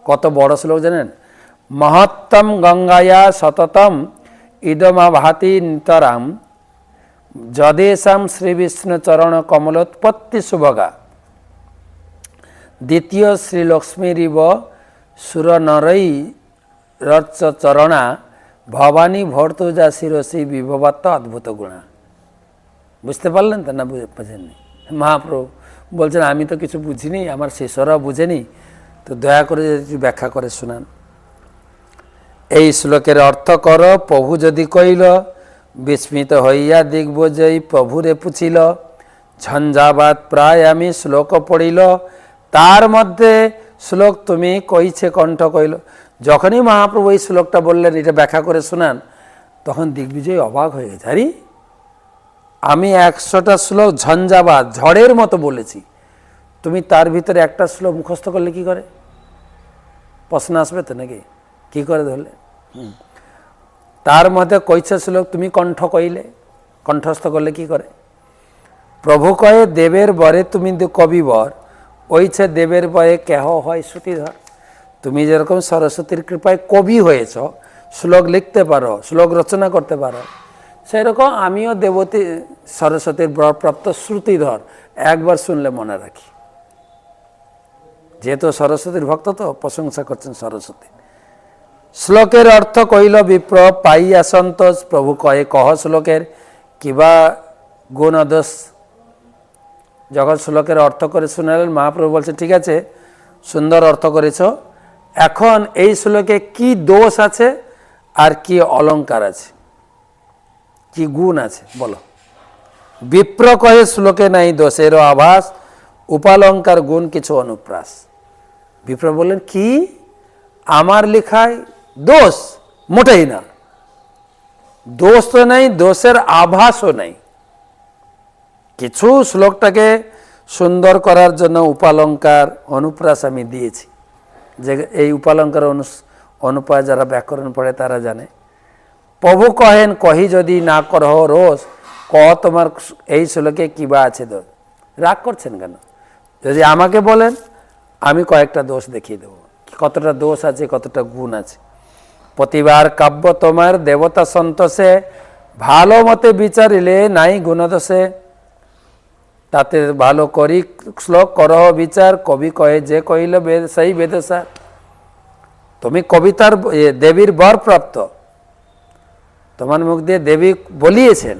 কত বড় শ্লোক জানেন? মহত্তম গঙ্গায়া সততম ইদমা ভাতি নিতরাম, যদেশাম শ্রী বিষ্ণু চরণ কমলোৎপত্তি শুভগা। দ্বিতীয় শ্রী লক্ষ্মীরিব সুর নরই রচ চরণা, ভবানী ভর্তুজা শিরসী বিভবাত্ম অদ্ভুত গুণা। বুঝতে পারলেন তো না? বুঝেননি? মহাপ্রভু বলছেন আমি তো কিছু বুঝিনি, আমার শিষ্যরাও বুঝেনি, তো দয়া করে একটু ব্যাখ্যা করে শোনান। এই শ্লোকের অর্থ কর প্রভু যদি কইল, বিস্মিত হইয়া দিগ্বিজয়ী প্রভুরে পুছিল। ঝঞ্ঝাবাদ প্রায় আমি শ্লোক পড়িল, তার মধ্যে শ্লোক তুমি কইছে কণ্ঠ কইল। যখনই মহাপ্রভু এই শ্লোকটা বললেন এটা ব্যাখ্যা করে শোনান, তখন দিগ্বিজয় অবাক হয়ে গেছে। আরে আমি 100টা শ্লোক ঝঞ্ঝাবাদ ঝড়ের মতো বলেছি, তুমি তার ভিতরে একটা শ্লোক মুখস্থ করলে কি করে? প্রশ্ন আসবে তো নাকি, কি করে ধরলে? তার মধ্যে কইছে শ্লোক তুমি কণ্ঠ কইলে, কণ্ঠস্থ করলে কি করে? প্রভু কয়ে দেবের বরে তুমি কবিবর, ওইছে দেবের বয়ে কেহ হয় শ্রুতিধর। তুমি যেরকম সরস্বতীর কৃপায় কবি হয়েছ, শ্লোক লিখতে পারো, শ্লোক রচনা করতে পারো, সেরকম আমিও দেবতী সরস্বতীর বরপ্রাপ্ত শ্রুতিধর, একবার শুনলে মনে রাখি। যেহেতু সরস্বতীর ভক্ত তো প্রশংসা করছেন সরস্বতী। শ্লোকের অর্থ কইল বিপ্র পাইয়া সন্তোষ, প্রভু কয়ে কহ শ্লোকের কিবা গুণ দোষ। যখন শ্লোকের অর্থ করে শুনালেন, মহাপ্রভু বলছে ঠিক আছে সুন্দর অর্থ করেছ, এখন এই শ্লোকে কি দোষ আছে আর কি অলঙ্কার আছে, কি গুণ আছে বলো। বিপ্র কহে শ্লোকে নাই দোষেরও আভাস, উপালঙ্কার গুণ কিছু অনুপ্রাস। বিপ্র বললেন কি আমার লেখায় দোষ? মোটেই না, দোষ তো নাই, দোষের আভাসও নাই। কিছু শ্লোকটাকে সুন্দর করার জন্য উপালঙ্কার অনুপ্রাস আমি দিয়েছি, যে এই উপালঙ্কার অনুপায় যারা ব্যাকরণ পড়ে তারা জানে। প্রভু কহেন কহি যদি না করহ রোষ, কহ তোমার এই শ্লোকে কিবা আছে দোষ। রাগ করছেন কেন? যদি আমাকে বলেন আমি কয়েকটা দোষ দেখিয়ে দেবো, কতটা দোষ আছে কতটা গুণ আছে। প্রতিবার কাব্য তোমার দেবতা সন্তোষে, ভালো মতে বিচারিলে নাই গুণদোষে। তাতে ভালো করি শ্লোক করহ বিচার, কবি কহে যে কহিল সেই বেদসার। তুমি কবিতার দেবীর বর প্রাপ্ত, তোমার মুখ দিয়ে দেবী বলিয়েছেন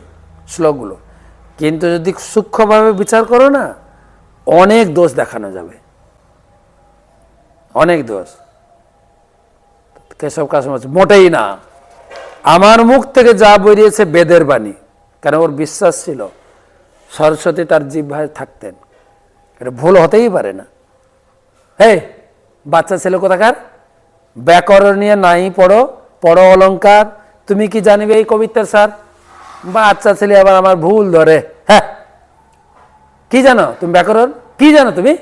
শ্লোকগুলো, কিন্তু যদি সূক্ষ্মভাবে বিচার করো না অনেক দোষ দেখানো যাবে। অনেক দোষ। কেশব কাসম বলছে মোটেই না, আমার মুখ থেকে যা বেরিয়েছে বেদের বাণী। কারণ ওর বিশ্বাস ছিল সরস্বতী তার জিহ্বায় থাকতেন, এটা ভুল হতেই পারে না। এই বাচ্চা ছেলে কোথাকার, ব্যাকরণ নিয়ে নাই পড়ো, পড়ো অলঙ্কার, তুমি কি জানিবে এই কবিতার স্যার? বাচ্চা ছেলে আবার আমার ভুল ধরে, হ্যাঁ কি জানো তুমি ব্যাকরণ, কি জানো তুমি,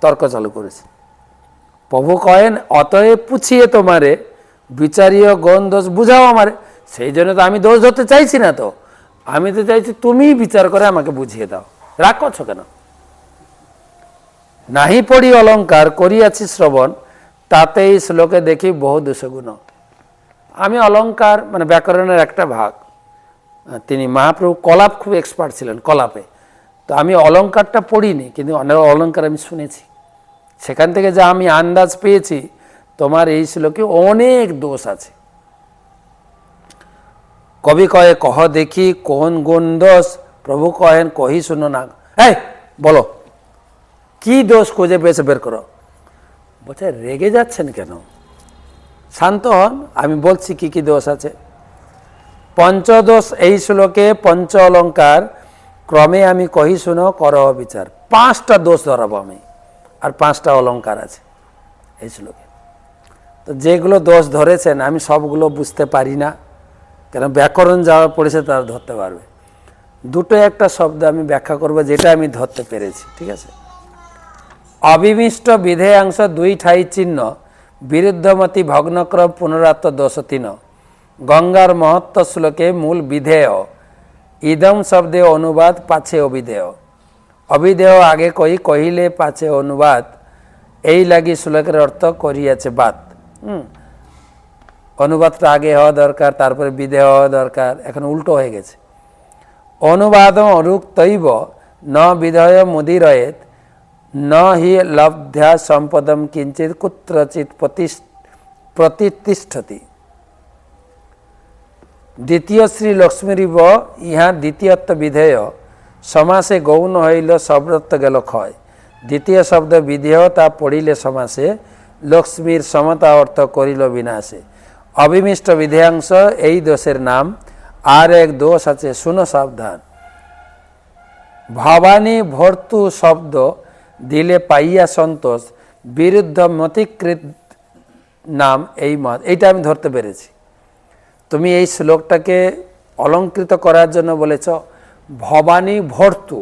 তর্ক চালু করেছে। প্রভু কয়েন অতএব পুছিয়ে তোমারে বিচারীয় গণ দোষ বুঝাও আমারে। সেই জন্য তো আমি দোষ ধরতে চাইছি না, তো আমি তো চাইছি তুমি বিচার করে আমাকে বুঝিয়ে দাও, রাগ করছো কেন? নাহি পড়ি অলঙ্কার করিয়াছি শ্রবণ, তাতে এই শ্লোকে দেখি বহু দোষগুণ। আমি অলঙ্কার মানে ব্যাকরণের একটা ভাগ, তিনি মহাপ্রভু কলাপ খুব এক্সপার্ট ছিলেন কলাপে, তো আমি অলঙ্কারটা পড়িনি, কিন্তু অনেক অলঙ্কার আমি শুনেছি। সেখান থেকে যা আমি আন্দাজ পেয়েছি তোমার এই শ্লোকে অনেক দোষ আছে। কবি কয়ে কহ দেখি কোন গুণ দোষ, প্রভু কহেন কহি শুনো না। এই বলো কি দোষ খুঁজে পেয়েছে বের করো। বলছে রেগে যাচ্ছেন কেন, শান্ত হন, আমি বলছি কি কি দোষ আছে। পঞ্চদোষ এই শ্লোকে পঞ্চ অলঙ্কার ক্রমে আমি কহি শুনো কর বিচার। 5টা দোষ ধরাবো আমি, আর 5টা অলঙ্কার আছে এই শ্লোকে। তো যেগুলো দোষ ধরেছেন আমি সবগুলো বুঝতে পারি না, কেন ব্যাকরণ যারা পড়েছে তারা ধরতে পারবে। দুটো একটা শব্দ আমি ব্যাখ্যা করবো যেটা আমি ধরতে পেরেছি, ঠিক আছে। অবিমিষ্ট বিধেয়াংশ 2 ঠাই চিহ্ন, বিরুদ্ধমতি ভগ্নক্রম পুনরাত্ম দোষ 3। গঙ্গার মহত্ব শ্লোকে মূল বিধেয়, ইদম শব্দে অনুবাদ পাছে অবিধেয়। অবিধেয় আগে কহিলে পাছে অনুবাদ, এই লাগি শ্লোকের অর্থ করিয়াছে বাদ। অনুবাদটা আগে হওয়া দরকার, তারপরে বিধেয় হওয়া দরকার, এখন উল্টো হয়ে গেছে। অনুবাদ অরুক্তৈব ন বিধয় মুদিরয়েত, ন হি লব্ধ্যা সম্পদম কিঞ্চিত কুত্রচিৎ প্রতিষ্ঠতি। দ্বিতীয় শ্রী লক্ষ্মীরিব ইহা দ্বিতীয়ত্ব বিধেয়, সমাসে গৌণ হইল সব্রত্ব গেল ক্ষয়। দ্বিতীয় শব্দ বিধেয় তা পড়িলে সমাসে, লক্ষ্মীর সমতা অর্থ করিল বিনাশে। অবিমিষ্ট বিধেয়াংশ এই দোষের নাম। আর এক দোষ আছে, শুনো সাবধান। ভবানী ভর্তু শব্দ দিলে পাইয়া সন্তোষ, বিরুদ্ধ মতিকৃত নাম এই মত। এইটা আমি ধরতে পেরেছি। তুমি এই শ্লোকটাকে অলঙ্কৃত করার জন্য বলেছ ভবানী ভর্তু।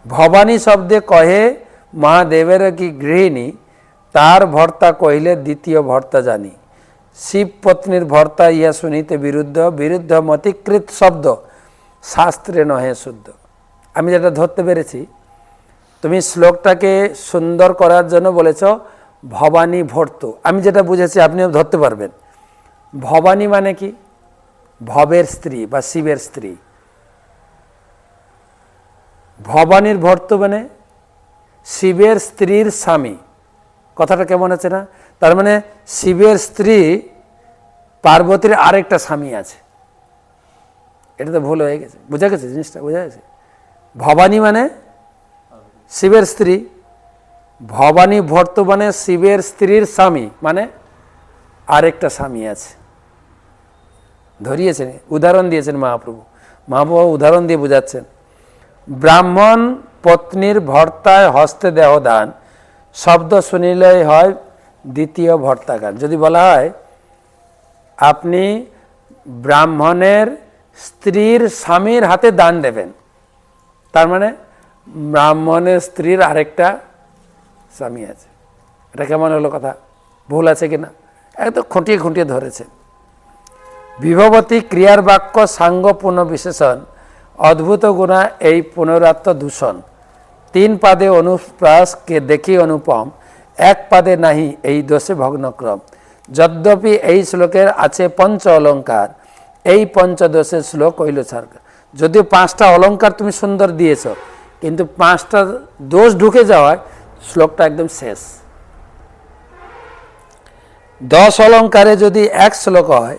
ভবানী শব্দে কহে মহাদেবের কি গৃহিণী, তার ভর্তা কহিলে দ্বিতীয় ভর্তা জানি। শিব পত্নীর ভর্তা ইহা শুনিতে বিরুদ্ধ, বিরুদ্ধ মতিকৃত শব্দ শাস্ত্রে নহে শুদ্ধ। আমি যেটা ধরতে পেরেছি, তুমি শ্লোকটাকে সুন্দর করার জন্য বলেছ ভবানী ভর্তু। আমি যেটা বুঝেছি আপনিও ধরতে পারবেন। ভবানী মানে কি? ভবের স্ত্রী বা শিবের স্ত্রী। ভবানীর ভর্তু মানে শিবের স্ত্রীর স্বামী। কথাটা কেমন আছে না? তার মানে শিবের স্ত্রী পার্বতীর আরেকটা স্বামী আছে। এটা তো ভুল হয়ে গেছে, বোঝা গেছে জিনিসটা, বোঝা গেছে। ভবানী মানে শিবের স্ত্রী, ভবানী ভর্তু মানে শিবের স্ত্রীর স্বামী, মানে আরেকটা স্বামী আছে। ধরিয়েছেন, উদাহরণ দিয়েছেন মহাপ্রভু। মহাপ্রভু উদাহরণ দিয়ে বোঝাচ্ছেন। ব্রাহ্মণ পত্নীর ভর্তায় হস্তে দেহ দান, শব্দ শুনিলেই হয় দ্বিতীয় ভর্তাগান। যদি বলা হয় আপনি ব্রাহ্মণের স্ত্রীর স্বামীর হাতে দান দেবেন, তার মানে ব্রাহ্মণের স্ত্রীর আরেকটা স্বামী আছে। এটা কেমন হলো কথা? ভুল আছে কিনা? একদম খুঁটিয়ে খুঁটিয়ে ধরেছেন। বিভবতী ক্রিয়ার বাক্য সাঙ্গ পুনঃবিশেষণ, অদ্ভুত গুণা এই পুনরাত্ম দূষণ। 3 পাদে অনুপ্রাসকে দেখি অনুপম, 1 পাদে নাহি এই দোষে ভগ্নক্রম। যদ্যপি এই শ্লোকের আছে 5 অলঙ্কার, এই পঞ্চদোষের শ্লোক হইল সরকার। যদিও 5টা অলঙ্কার তুমি সুন্দর দিয়েছ, কিন্তু 5টা দোষ ঢুকে যাওয়ায় শ্লোকটা একদম শেষ। 10 অলঙ্কারে যদি 1 শ্লোক হয়,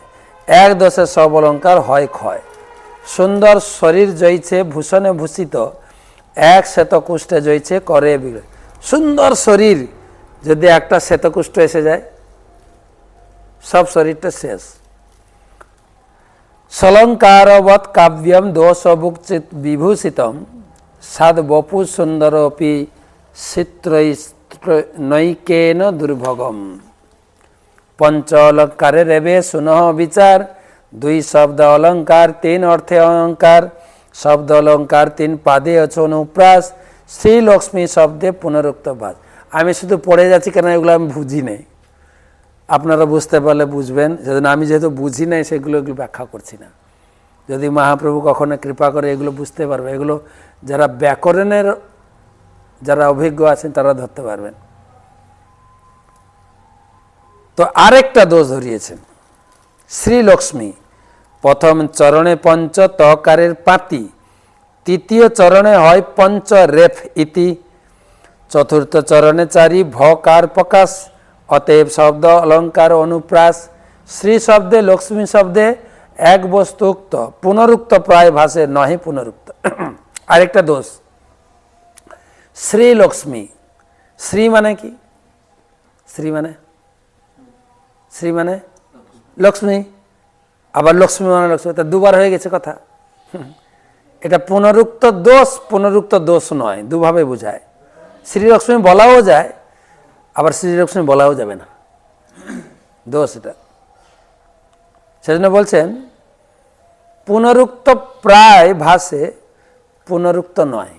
1 দোষে সব অলঙ্কার হয় ক্ষয়। সুন্দর শরীর জয়ছে ভূষণে ভূষিত, 1 শ্বেত কুষ্ঠে জয়ছে করে বিগ্রহ। সুন্দর শরীর যদি একটা শ্বেতকুষ্ঠ এসে যায়, সব শরীরটা শেষ। সলঙ্কারবৎ কাব্যম দোষভুক্চিত বিভূষিতম সাদ বপু সুন্দরপি চিত্রৈনৈকেন দুর্ভগম। পঞ্চ অলঙ্কারে রেবে সুনঃ বিচার, দুই শব্দ অলঙ্কার তিন অর্থে অলঙ্কার, শব্দ অলঙ্কার তিন পাদে আছে অনুপ্রাস, শ্রী লক্ষ্মী শব্দে পুনরুক্ত বাস। আমি শুধু পড়ে যাচ্ছি কেন, এগুলো আমি বুঝি নাই, আপনারা বুঝতে পারলে বুঝবেন। সেজন্য আমি যেহেতু বুঝি নাই সেগুলো ব্যাখ্যা করছি না। যদি মহাপ্রভু কখনো কৃপা করে এগুলো বুঝতে পারবে, এগুলো যারা ব্যাকরণের যারা অভিজ্ঞ আছেন তারা ধরতে পারবেন। তো আরেকটা দোষ ধরিয়েছেন শ্রীলক্ষ্মী। প্রথম চরণে পঞ্চ তকারের পাতি, তৃতীয় চরণে হয় পঞ্চ রেফ ইতি, চতুর্থ চরণে চারি ভকার প্রকাশ, অতএব শব্দ অলঙ্কার অনুপ্রাস। শ্রী শব্দে লক্ষ্মী শব্দে এক বস্তু উক্ত, পুনরুক্ত প্রায় ভাষে নহে পুনরুক্ত। আরেকটা দোষ, শ্রী লক্ষ্মী, শ্রী মানে কি? শ্রী মানে শ্রী মানে লক্ষ্মী, আবার লক্ষ্মী মানে লক্ষ্মী, তা দুবার হয়ে গেছে কথা। এটা পুনরুক্ত দোষ, পুনরুক্ত দোষ নয়, দুভাবে বোঝায়। শ্রীলক্ষ্মী বলাও যায়, আবার শ্রীলক্ষ্মী বলাও যাবে না, দোষ এটা। সেজন্য বলছেন পুনরুক্ত প্রায় ভাষে পুনরুক্ত নয়,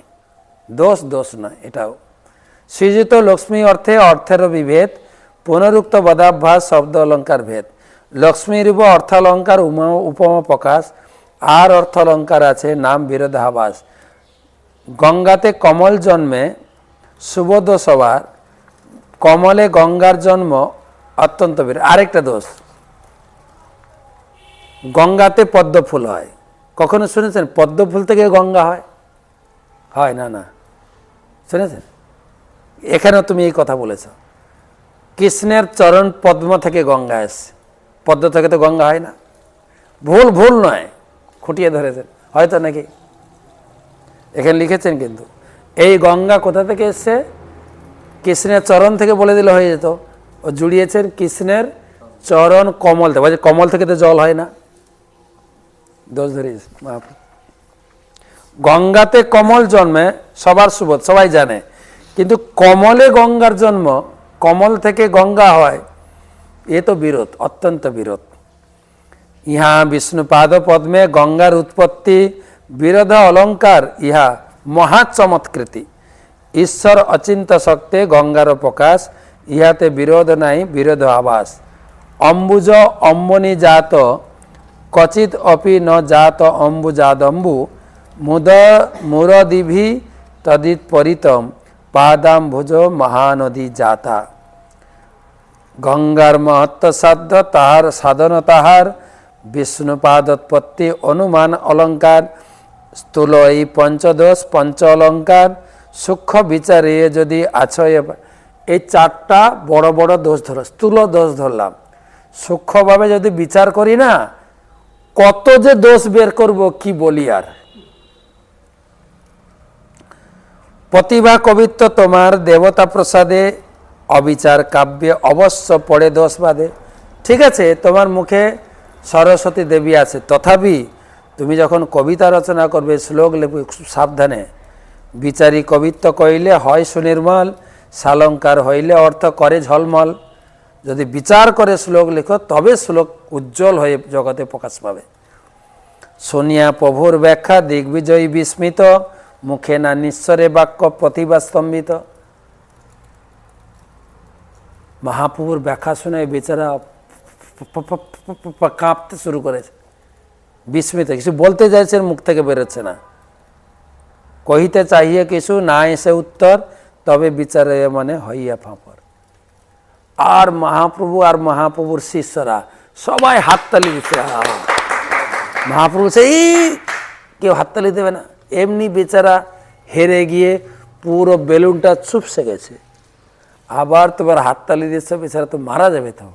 দোষ দোষ নয় এটাও। সৃজিত লক্ষ্মী অর্থে অর্থেরও বিভেদ, পুনরুক্ত বদাভ্যাস শব্দ অলঙ্কার ভেদ। লক্ষ্মীরূপ অর্থালঙ্কার উপমা প্রকাশ, আর অর্থালঙ্কার আছে নাম বিরোধাভাস। গঙ্গাতে কমল জন্মে সুবোধ সবার, কমলে গঙ্গার জন্ম অত্যন্ত বিরল। আরেকটা দোষ, গঙ্গাতে পদ্ম ফুল হয়। কখনো শুনেছেন পদ্ম ফুল থেকে গঙ্গা হয়? হয় না, না শুনেছেন? এখানেও তুমি এই কথা বলেছ, কৃষ্ণের চরণ পদ্ম থেকে গঙ্গা এসছে, পদ্ম থেকে তো গঙ্গা হয় না। ভুল ভুল নয়, খুঁটিয়ে ধরেছেন হয়তো নাকি, এখানে লিখেছেন। কিন্তু এই গঙ্গা কোথা থেকে এসছে? কৃষ্ণের চরণ থেকে বলে দিলে হয়ে যেত, ও জুড়িয়েছেন কৃষ্ণের চরণ কমল থেকে। কমল থেকে তো জল হয় না, দোষ ধরিয়েছে মহাপ্রভু। গঙ্গাতে কমল জন্মে সবার সুবোধ, সবাই জানে, কিন্তু কমলে গঙ্গার জন্ম, কমল থেকে গঙ্গা হয়, এ তো বিরোধ, অত্যন্ত বিরোধ। ইহা বিষ্ণুপাদ পদ্মে গঙ্গার উৎপত্তি, বিরোধ অলঙ্কার ইহা মহা চমৎকৃতি। ঈশ্বর অচিন্ত শক্তে গঙ্গার প্রকাশ, ইহাতে বিরোধ নাই বিরোধ আভাস। অম্বুজ অম্বনি জাত কচিত অপি ন জাত অম্বুজাদম্বু, মুরদিভি তদিত পরিতম পাদাম্ভুজ মহানদী জাতা। গঙ্গার মহত্ব সাধ্য তাহার সাধন তাহার, বিষ্ণুপাদোৎপত্তি অনুমান অলঙ্কার। স্থূল এই পঞ্চদোষ পঞ্চ অলঙ্কার, সূক্ষ্ম বিচারে যদি আছয়। এই চারটা বড় বড় দোষ ধরো, স্থূল দোষ ধরলাম, সূক্ষ্মভাবে যদি বিচার করি না, কত যে দোষ বের করব কি বলি আর। প্রতিভা কবিত্ব তোমার দেবতা প্রসাদে, অবিচার কাব্যে অবশ্য পড়ে দোষ বাদে। ঠিক আছে, তোমার মুখে সরস্বতী দেবী আছে, তথাপি তুমি যখন কবিতা রচনা করবে, শ্লোক লেখবে, সাবধানে। বিচারী কবিত্ব কইলে হয় সুনির্মল, সালঙ্কার হইলে অর্থ করে ঝলমল। যদি বিচার করে শ্লোক লেখো, তবে শ্লোক উজ্জ্বল হয়ে জগতে প্রকাশ পাবে। শুনিয়া প্রভুর ব্যাখ্যা দিগ্বিজয়ী বিস্মিত, মুখে না নিঃস্বরে বাক্য প্রতিভা স্তম্ভিত। মহাপ্রভুর ব্যাখ্যা শুনে বেচারা কাঁপতে শুরু করেছে, বিস্মিত, কিছু বলতে চাইছেন, মুখ থেকে বেরোচ্ছে না। কহিতে চাহিয়ে কিছু না এসে উত্তর, তবে বিচারে মানে হইয়া ফাঁপর। আর মহাপ্রভুর শিষ্যরা সবাই হাততালি দিচ্ছে। মহাপ্রভু সেই কেউ হাততালি দেবে না, এমনি বেচারা হেরে গিয়ে পুরো বেলুনটা চুপসে গেছে। আবার তোমার হাততালি দিচ্ছে, বেচারা তো মারা যাবে, তো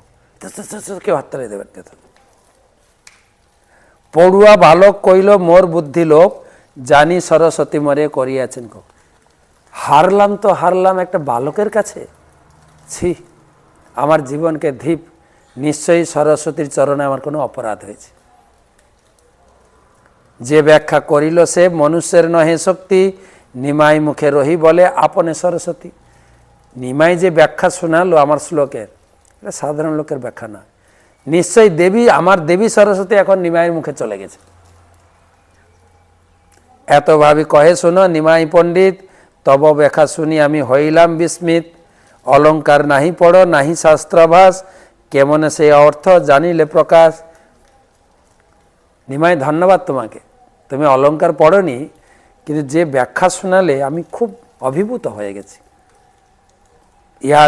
কেউ হাততালি দেবেন। পড়ুয়া বালক কইল মোর বুদ্ধি লোক, জানি সরস্বতী মরে করিয়াছেন। হারলাম তো হারলাম একটা বালকের কাছে, ছি, আমার জীবনকে ধীপ, নিশ্চয়ই সরস্বতীর চরণে আমার কোনো অপরাধ হয়েছে। যে ব্যাখ্যা করিল সে মনুষ্যের নহে শক্তি, নিমাই মুখে রহি বলে আপনে সরস্বতী। নিমাই যে ব্যাখ্যা শোনালো আমার শ্লোকের, এটা সাধারণ লোকের ব্যাখ্যা না, নিশ্চয়ই দেবী, আমার দেবী সরস্বতী এখন নিমাইয়ের মুখে চলে গেছে। এত ভাবি কহে শোনো নিমাই পণ্ডিত, তব ব্যাখ্যা শুনি আমি হইলাম বিস্মিত। অলঙ্কার নাহি পড় নাহি শাস্ত্রাভাস, কেমনে সেই অর্থ জানিলে প্রকাশ। নিমাই ধন্যবাদ তোমাকে, তুমি অলঙ্কার পড়নি, কিন্তু যে ব্যাখ্যা শোনালে আমি খুব অভিভূত হয়ে গেছি। ইহা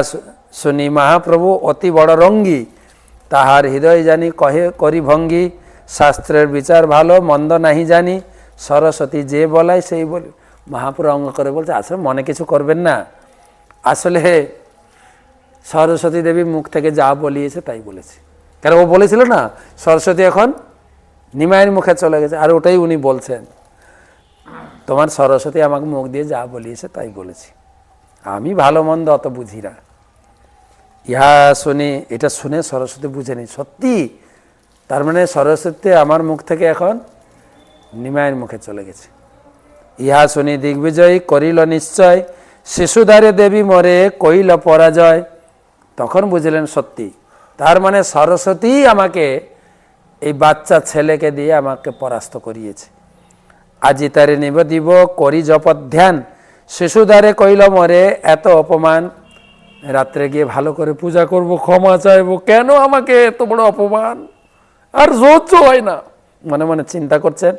শুনি মহাপ্রভু অতি বড় রঙ্গী, তাহার হৃদয় জানি কহে করি ভঙ্গি। শাস্ত্রের বিচার ভালো মন্দ নাহি জানি, সরস্বতী যে বলাই সেই বলি। মহাপ্রভু অঙ্গ করে বলছে আসলে মনে কিছু করবেন না, আসলে সরস্বতী দেবী মুখ থেকে যা বলিয়েছে তাই বলেছে। কারণ ও বলেছিল না সরস্বতী এখন নিমাইয়ের মুখে চলে গেছে, আর ওটাই উনি বলছেন, তোমার সরস্বতী আমাকে মুখ দিয়ে যা বলিয়েছে তাই বলেছি, আমি ভালো মন্দ অত বুঝি না। ইহা শুনি, এটা শুনে সরস্বতী বুঝেনি সত্যি, তার মানে সরস্বতী আমার মুখ থেকে এখন নিমাইয়ের মুখে চলে গেছে। ইহা শুনি দিগ্বিজয় করিল নিশ্চয়, শিশুদ্বারে দেবী মরে কইল পরাজয়। তখন বুঝলেন সত্যি, তার মানে সরস্বতী আমাকে, এই বাচ্চা ছেলেকে দিয়ে আমাকে পরাস্ত করিয়েছে। আজি তারে নিবেদিব করি জপত ধ্যান, শিশুদ্বারে কইল মরে এত অপমান। রাত্রে গিয়ে ভালো করে পূজা করব, ক্ষমা চাইব, কেন আমাকে এত বড় অপমান, আর সহ্য হয় না। মনে মনে চিন্তা করছেন,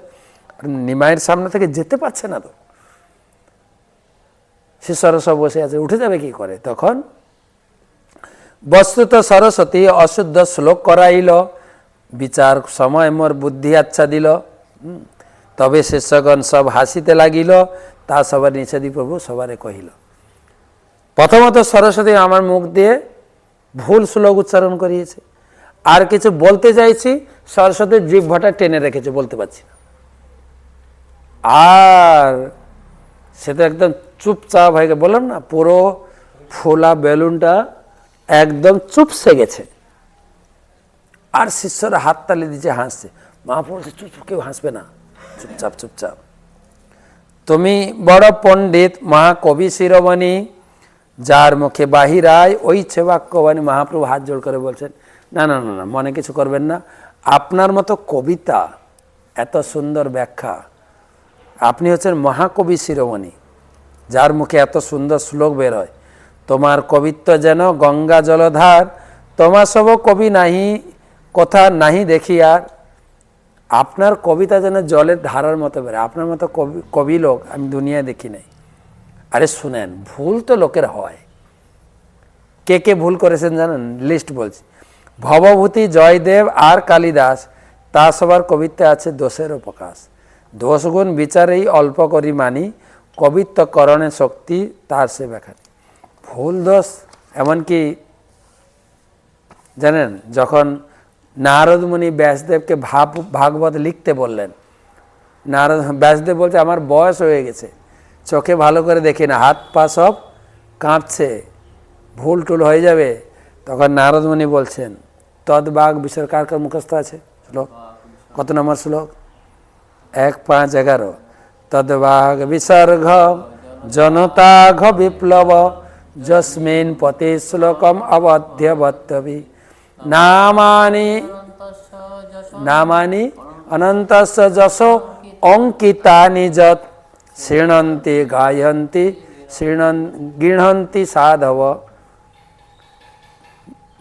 নিমাইয়ের সামনে থেকে যেতে পারছে না তো, শিষ্যরা সব বসে আছে, উঠে যাবে কি করে। তখন বস্তুত সরস্বতী অশুদ্ধ শ্লোক করাইল, বিচার সময় মোর বুদ্ধি আচ্ছা দিল। তবে শিষ্যগণ সব হাসিতে লাগিল, তা সবার নিষেধী প্রভু সবারে কহিল। প্রথমত সরস্বতী আমার মুখ দিয়ে ভুল শ্লোক উচ্চারণ করিয়েছে, আর কিছু বলতে চাইছি সরস্বতীর জিহ্বাটা টেনে রেখেছে, বলতে পারছি না। আর সে তো একদম চুপচাপ হয়ে গেছে, বললাম না পুরো ফোলা বেলুনটা একদম চুপসে গেছে। আর শিষ্যরা হাততালি দিচ্ছে, হাসছে। মহাপ্রভু বলছে চুপ, কেউ হাসবে না, চুপচাপ চুপচাপ। তুমি বড় পণ্ডিত মহাকবি শিরোমণি, যার মুখে বাহিরায় ওই বাক্যবাণী। মহাপ্রভু হাত জোড় করে বলছেন না না না না, মনে কিছু করবেন না, আপনার মতো কবিতা, এত সুন্দর ব্যাখ্যা, আপনি হচ্ছেন মহাকবি শিরোমণি, যার মুখে এত সুন্দর শ্লোক বের হয়। তোমার কবিত্ব যেন গঙ্গা জলধার, তোমার সব কবি নাহি কথা নাহি দেখি আর। আপনার কবিতা যেন জলের ধারার মতো বেরোয়, আপনার মতো কবি লোক আমি দুনিয়ায় দেখি নাই। আরে শুনেন, ভুল তো লোকের হয়, কে কে ভুল করেছেন জানেন, লিস্ট বলছি। ভবভূতি, জয়দেব আর কালিদাস, তা সবার কবিত্বে আছে দোষেরও প্রকাশ। দোষগুণ বিচারেই অল্প করি মানি, কবিত্ব করণে শক্তি তার সে ব্যাখ্যা। ভুল দোষ এমনকি জানেন, যখন নারদ মুনি ব্যাসদেবকে ভাগবত লিখতে বললেন, ব্যাসদেব বলছে আমার বয়স হয়ে গেছে, চোখে ভালো করে দেখি না, হাত পা সব কাঁপছে, ভুল টুল হয়ে যাবে। তখন নারদ মুনি বলছেন তদ্বাগ বিষয় কার কার মুখস্থ আছে শ্লোক, কত নম্বর শ্লোক, 1-5-11। তদ্বাগ বিসর্গ জনতাঘ বিপ্লব, যস্মিন পতি শ্লোকম অবধ্যবত্তবি। নামানি নামানি অনন্তস্য যশো অঙ্কিতানি যৎ, শৃণন্তি গায়ন্তি গৃহন্তি সাধব।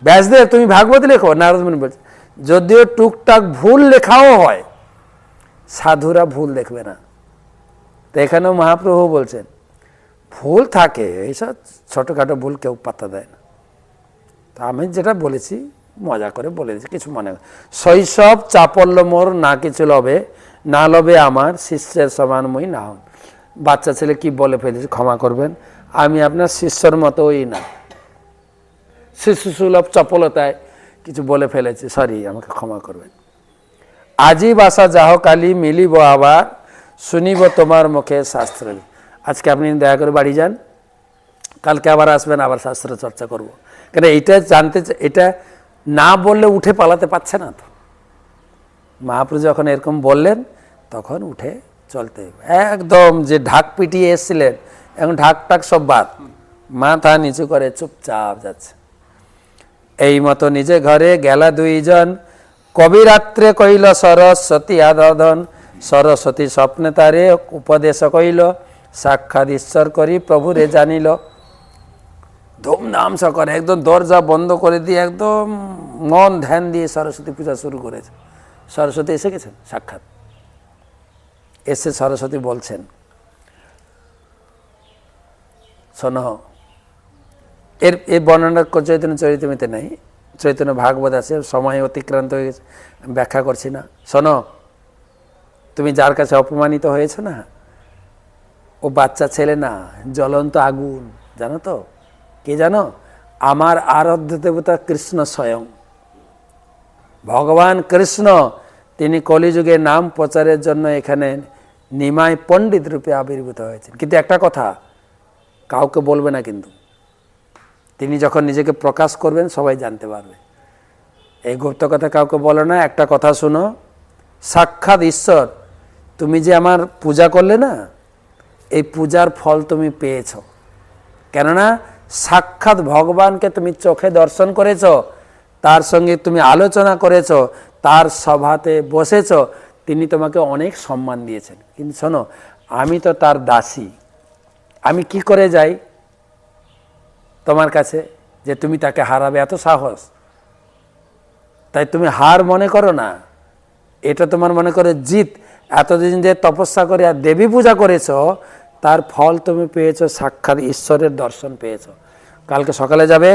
ব্যাসদেব তুমি ভাগবত লেখো, নারদ মুনি বলছে যদিও টুকটাক ভুল লেখাও হয়, সাধুরা ভুল দেখবে না। তো এখানেও মহাপ্রভু বলছেন ভুল থাকে, এইসব ছোটোখাটো ভুল কেউ পাত্তা দেয় না। তা আমি যেটা বলেছি মজা করে বলে দিয়েছি, কিছু মনে হয়। শৈশব চাপল্য মোর না কিছু লবে, না লবে আমার শিষ্যের সমানময়ী না হন। বাচ্চা ছেলে কি বলে ফেলেছি ক্ষমা করবেন, আমি আপনার শিষ্যর মতোই না, শিশু সুলভ চপলতায় কিছু বলে ফেলেছি, সরি, আমাকে ক্ষমা করবেন। আজি বাসা যাহ কালি মিলিব আবার, শুনিব তোমার মুখে শাস্ত্র। আজকে আপনি দয়া করে বাড়ি যান, কালকে আবার আসবেন, আবার শাস্ত্র চর্চা করব। কেন এইটা জানতে, এটা না বললে উঠে পালাতে পারছে না তো। মহাপ্রভু যখন এরকম বললেন তখন উঠে চলতে, একদম যে ঢাক পিটিয়ে এসছিলেন এখন ঢাক টাক সব বাদ, মাথা নিচু করে চুপচাপ যাচ্ছে। এই মতো নিজে ঘরে গেলা দুইজন, কবি রাত্রে কইল সরস্বতী আদন, সরস্বতী স্বপ্নে তারে উপদেশ কইল, সাক্ষাৎ ঈশ্বর করি প্রভুরে জানিল। ধুমধাম করে একদম দরজা বন্ধ করে দিয়ে একদম মন ধ্যান দিয়ে সরস্বতী পূজা শুরু করেছে। সরস্বতী এসে গেছেন সাক্ষাৎ, এসে সরস্বতী বলছেন, শোনো, এর বর্ণনা চৈতন্য চরিতামৃতে নেই, চৈতন্য ভাগবত আছে, সময় অতিক্রান্ত হয়ে গেছে, ব্যাখ্যা করছি না। শোনো, তুমি যার কাছে অপমানিত হয়েছে না, ও বাচ্চা ছেলে না, জ্বলন্ত আগুন, জানো তো কে জানো? আমার আরাধ্য দেবতা কৃষ্ণ স্বয়ং, ভগবান কৃষ্ণ। তিনি কলিযুগে নাম প্রচারের জন্য এখানে নিমাই পণ্ডিত রূপে আবির্ভূত হয়েছেন। কিন্তু একটা কথা কাউকে বলবে না, কিন্তু তিনি যখন নিজেকে প্রকাশ করবেন সবাই জানতে পারবে। এই গুপ্ত কথা কাউকে বলো না। একটা কথা শুনো, সাক্ষাৎ ঈশ্বর, তুমি যে আমার পূজা করলে না, এই পূজার ফল তুমি পেয়েছ। কেননা সাক্ষাৎ ভগবানকে তুমি চোখে দর্শন করেছ, তার সঙ্গে তুমি আলোচনা করেছ, তার সভাতে বসেছ, তিনি তোমাকে অনেক সম্মান দিয়েছেন। কিন্তু শোনো, আমি তো তার দাসী, আমি কি করে যাই তোমার কাছে যে তুমি তাকে হারাবে? এত সাহস? তাই তুমি হার মনে করো না, এটা তোমার মনে করে জিত। এতদিন যে তপস্যা করে আর দেবী পূজা করেছ, তার ফল তুমি পেয়েছ, সাক্ষাৎ ঈশ্বরের দর্শন পেয়েছ। কালকে সকালে যাবে,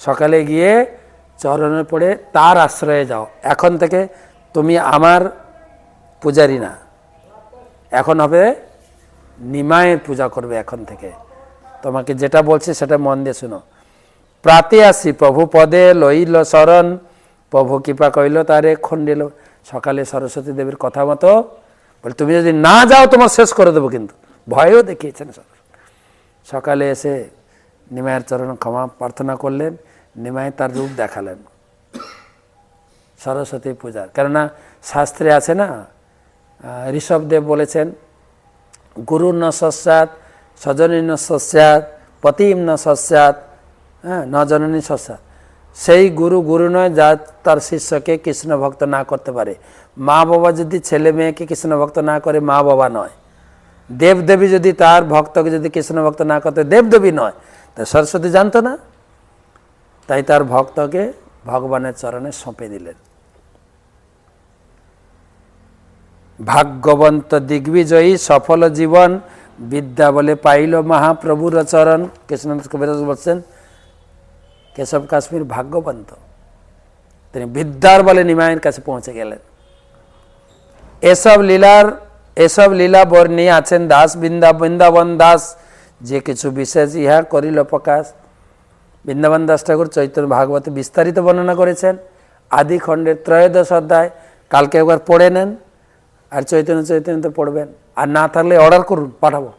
সকালে গিয়ে চরণে পড়ে তার আশ্রয়ে যাও। এখন থেকে তুমি আমার পূজারি না, এখন হবে নিমায়ের পূজা করবে। এখন থেকে তোমাকে যেটা বলছি সেটা মন দিয়ে শুনো। প্রাতে আসি প্রভু পদে লইল শরণ, প্রভু কৃপা কইল তারে খণ্ডিল। সকালে সরস্বতী দেবীর কথা মতো বলে, তুমি যদি না যাও তোমার শেষ করে দেবো, কিন্তু ভয়ও দেখিয়েছেন। সকালে এসে নিমায়ের চরণ ক্ষমা প্রার্থনা করলেন, নিমাই তার রূপ দেখালেন সরস্বতী পূজার। কেননা শাস্ত্রে আছে না, ঋষভদেব বলেছেন, গুরুর ন সস্যাৎ, স্বজনী ন সস্যাৎ, পতিম ন সস্যাৎ, হ্যাঁ, ন জননী সস্যাৎ। সেই গুরু নয় যা তার শিষ্যকে কৃষ্ণ ভক্ত না করতে পারে। মা বাবা যদি ছেলে মেয়েকে কৃষ্ণ ভক্ত না করে, মা বাবা নয়। দেবদেবী যদি তার ভক্তকে যদি কৃষ্ণ ভক্ত না করতে, দেবদেবী নয়। তাই সরস্বতী জানতো না, তাই তার ভক্তকে ভগবানের চরণে সঁপে দিলেন। ভাগ্যবন্ত দিগ্বিজয়ী সফল জীবন, বিদ্যা বলে পাইল মহাপ্রভুর চরণ। কৃষ্ণনাথ কবিরাজ বলছেন, কেশব কাশ্মীর ভাগ্যবন্ত, তিনি বিদ্যার বলে নিমায়ের কাছে পৌঁছে গেলেন। এসব লীলা বর্ণিয়ে আছেন দাস বৃন্দাবন দাস, যে কিছু বিশেষ ইহা করিল প্রকাশ। বৃন্দাবন দাস ঠাকুর চৈতন্য ভাগবতে বিস্তারিত বর্ণনা করেছেন, আদি খণ্ডের 13 অধ্যায়। কালকে একবার পড়ে নেন, আর চৈতন্য পড়বেন, আর না থাকলে অর্ডার করুন, পাঠাবো।